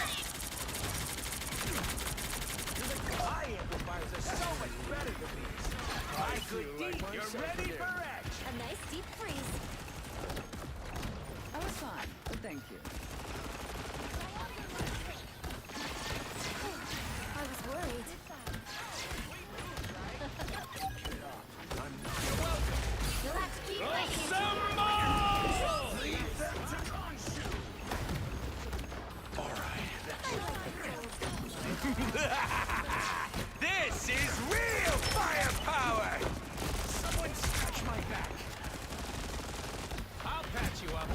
My amplifiers are so much better than these. My good deed, you're ready for action. A nice deep freeze. I was fine, but thank you. I was worried. You're welcome. You'll have to keep waiting. This is real firepower! Someone scratch my back. I'll patch you up.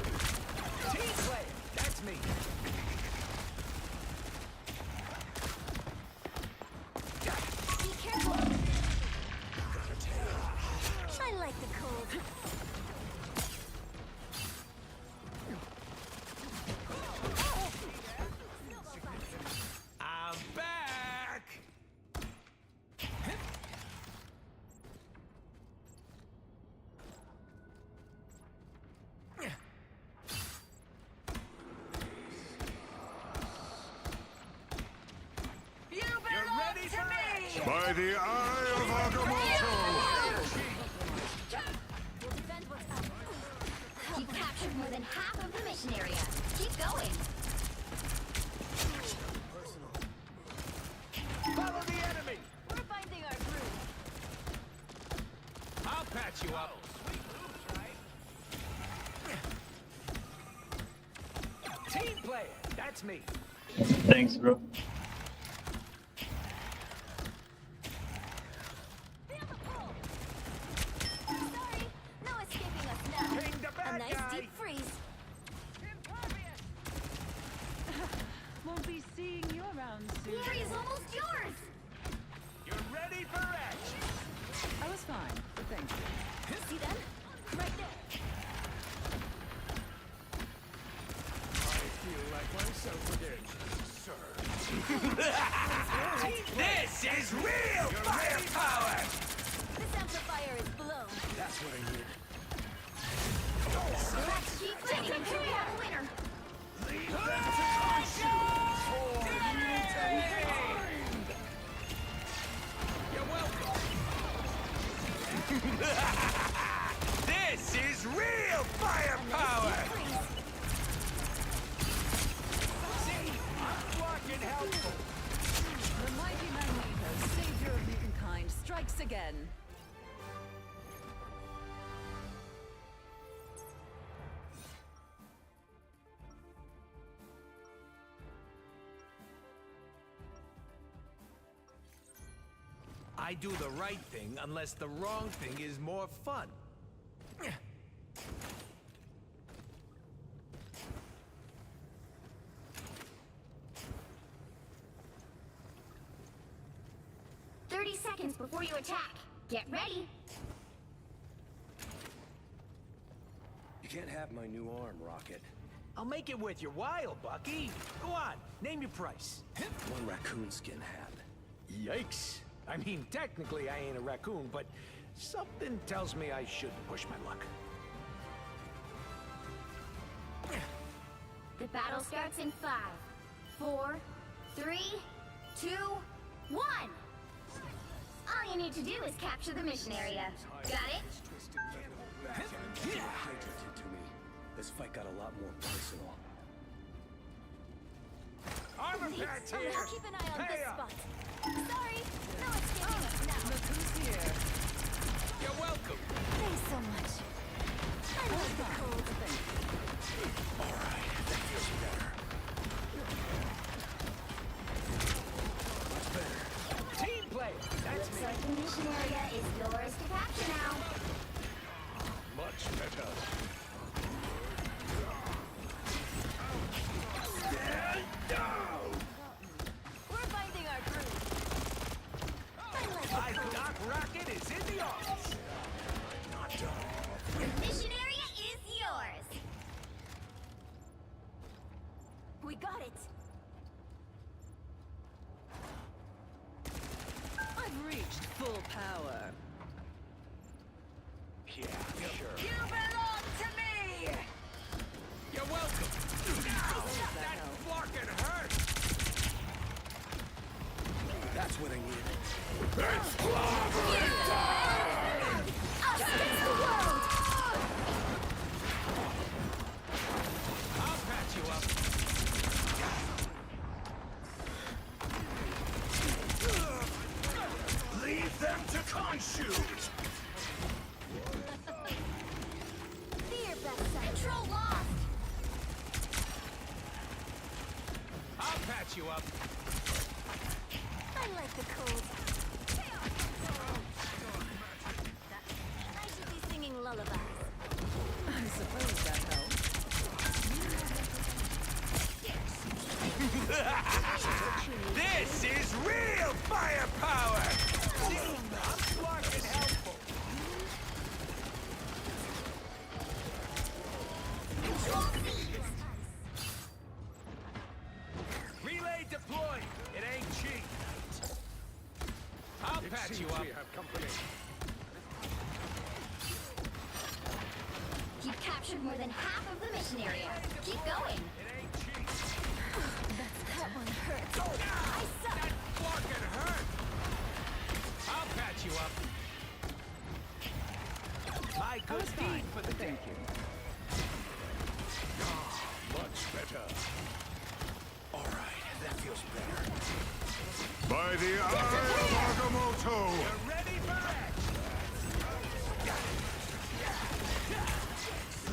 Team player, that's me. Be careful. I like the cold. I'm back! You're ready for action! By the eye of Agamotto! We'll defend what's up. You've captured more than half of the mission area. Keep going. Follow the enemy! We're finding our groove. I'll patch you up. Team player, that's me. Thanks, bro. Sorry, no escaping us now. Ping the A bad nice guy. deep freeze. Won't be seeing you around The soon. area's almost yours. You're ready for action. I was fine, but thank you. See them? Right there. I feel like myself again, sir. This is real firepower! This amplifier is blown. That's what I need. Let's keep waiting until we have a winner. You're welcome. This is real firepower! See? I'm fucking helpful. The mighty Magneto, savior of mutant kind, strikes again. I do the right thing unless the wrong thing is more fun. 30 seconds before you attack. Get ready. You can't have my new arm, Rocket. I'll make it worth your while, Bucky. Go on, name your price. One raccoon skin hat. Yikes. I mean, technically I ain't a raccoon, but something tells me I should push my luck. The battle starts in 5, 4, 3, 2, 1. All you need to do is capture the mission area. Got it? This fight got a lot more personal. Armor Please, patch I'll here! keep an eye on Pay this up. spot. Sorry, no escape. mission area is yours to capture now. Much better. Stand down! We're finding our groove. My Doc Rocket is in the office. Not done. The mission area is yours. We got it. I've reached full power. Yeah, sure. You belong to me! You're welcome. That fucking hurt. That's what I needed. Us against the world! I'll patch you up. Leave them to confuse. Fear best control lost! I'll patch you up. I like the cold. I should be singing lullabies. I suppose that helps. This is real firepower! See, I'm smart and helpful. Relay deployed. It ain't cheap. I'll patch you up. We have company. You've captured more than half of the mission area. Keep going. It ain't cheap. That one hurts. I suck! That fucking hurt. I'll patch you up. My good deed for the day. Much better. All right, that feels better. By the eye of Agamotto! You ready for action?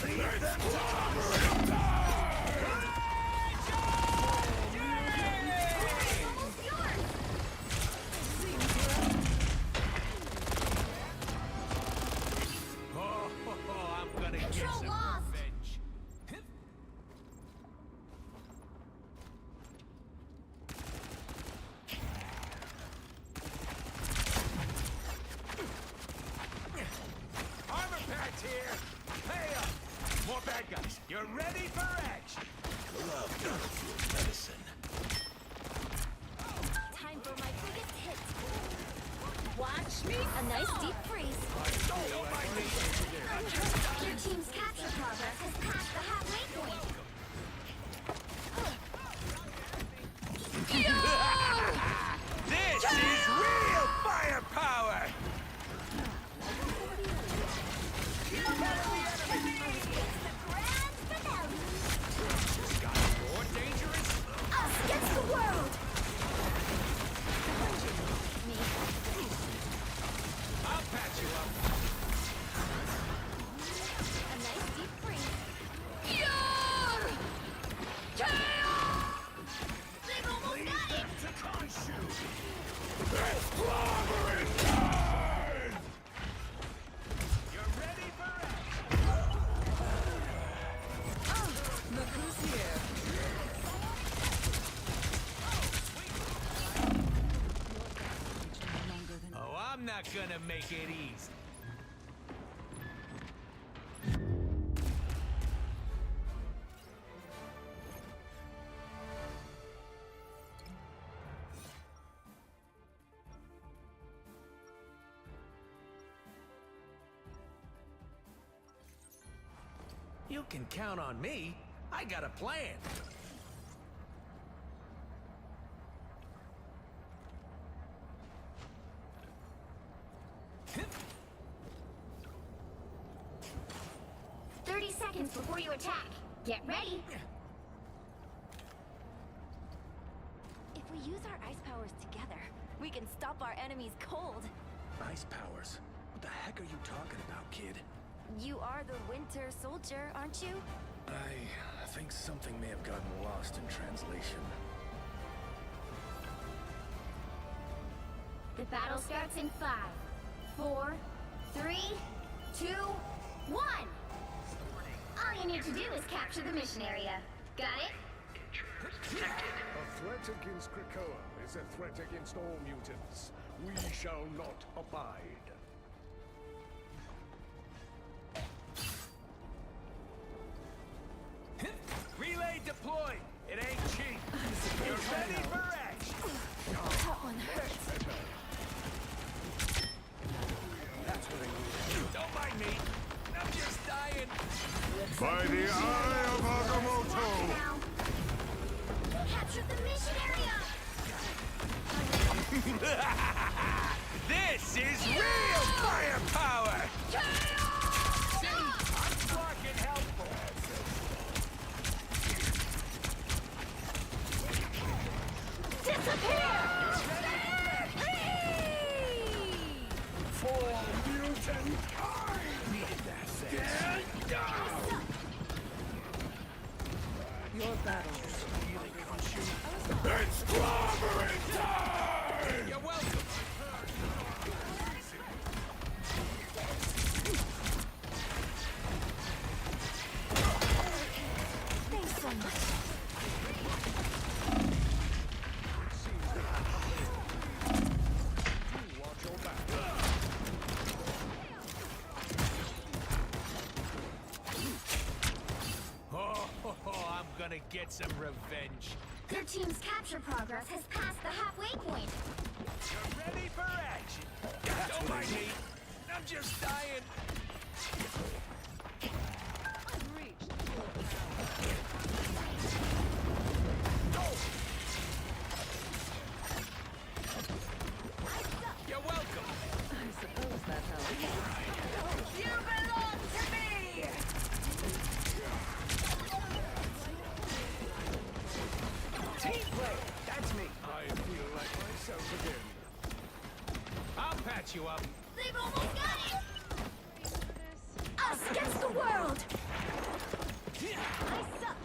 Leave them to I'm gonna get Control some lost. revenge. Armor packs here. Pay up. More bad guys. You're ready for action. Love does medicine. Time for my biggest hit. Watch me. A nice deep freeze. Don't mind me. Your team's capture progress has passed the halfway point. This is real firepower. More dangerous. Us against the world! I'll patch you up. A nice deep freeze. They've almost got it! To Khonshu. You're ready for action. Look who's here. Oh, I'm not gonna make it easy. You can count on me. I got a plan. Seconds before you attack. Get ready. If we use our ice powers together, we can stop our enemies cold. Ice powers? What the heck are you talking about, kid? You are the Winter Soldier, aren't you? I think something may have gotten lost in translation. The battle starts in 5, 4, 3, 2, 1. All you need to do is capture the mission area. Got it? A threat against Krakoa is a threat against all mutants. We shall not abide. Relay deployed. It ain't cheap. You're ready for action. That one hurts. That's what I need. Don't mind me. I'm just dying. By the eye of Agamotto! Capture the mission area! This is real firepower! See, I'm fucking helpful. Disappear! For mutant kind! Stand down! Your battle. It's clobbering time! You're welcome. Thanks so much. Watch your back. I'm gonna get some revenge. Your team's capture progress has passed the halfway point. You're ready for action. Don't mind me. I'm just dying. You're welcome. I suppose that's how it is. You belong to me! Team play. That's me. I feel like myself again. I'll patch you up. They've almost got it! Us against the world! I suck.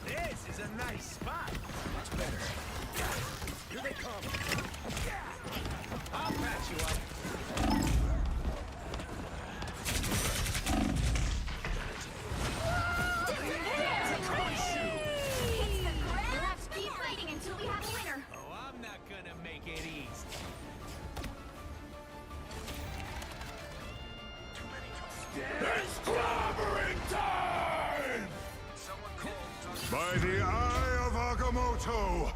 This is a nice spot. Much better. Here they come. I'll patch you up. We'll have to keep fighting until we have a winner. Oh, I'm not gonna make it easy. It's clobbering time! By the eye of Agamotto,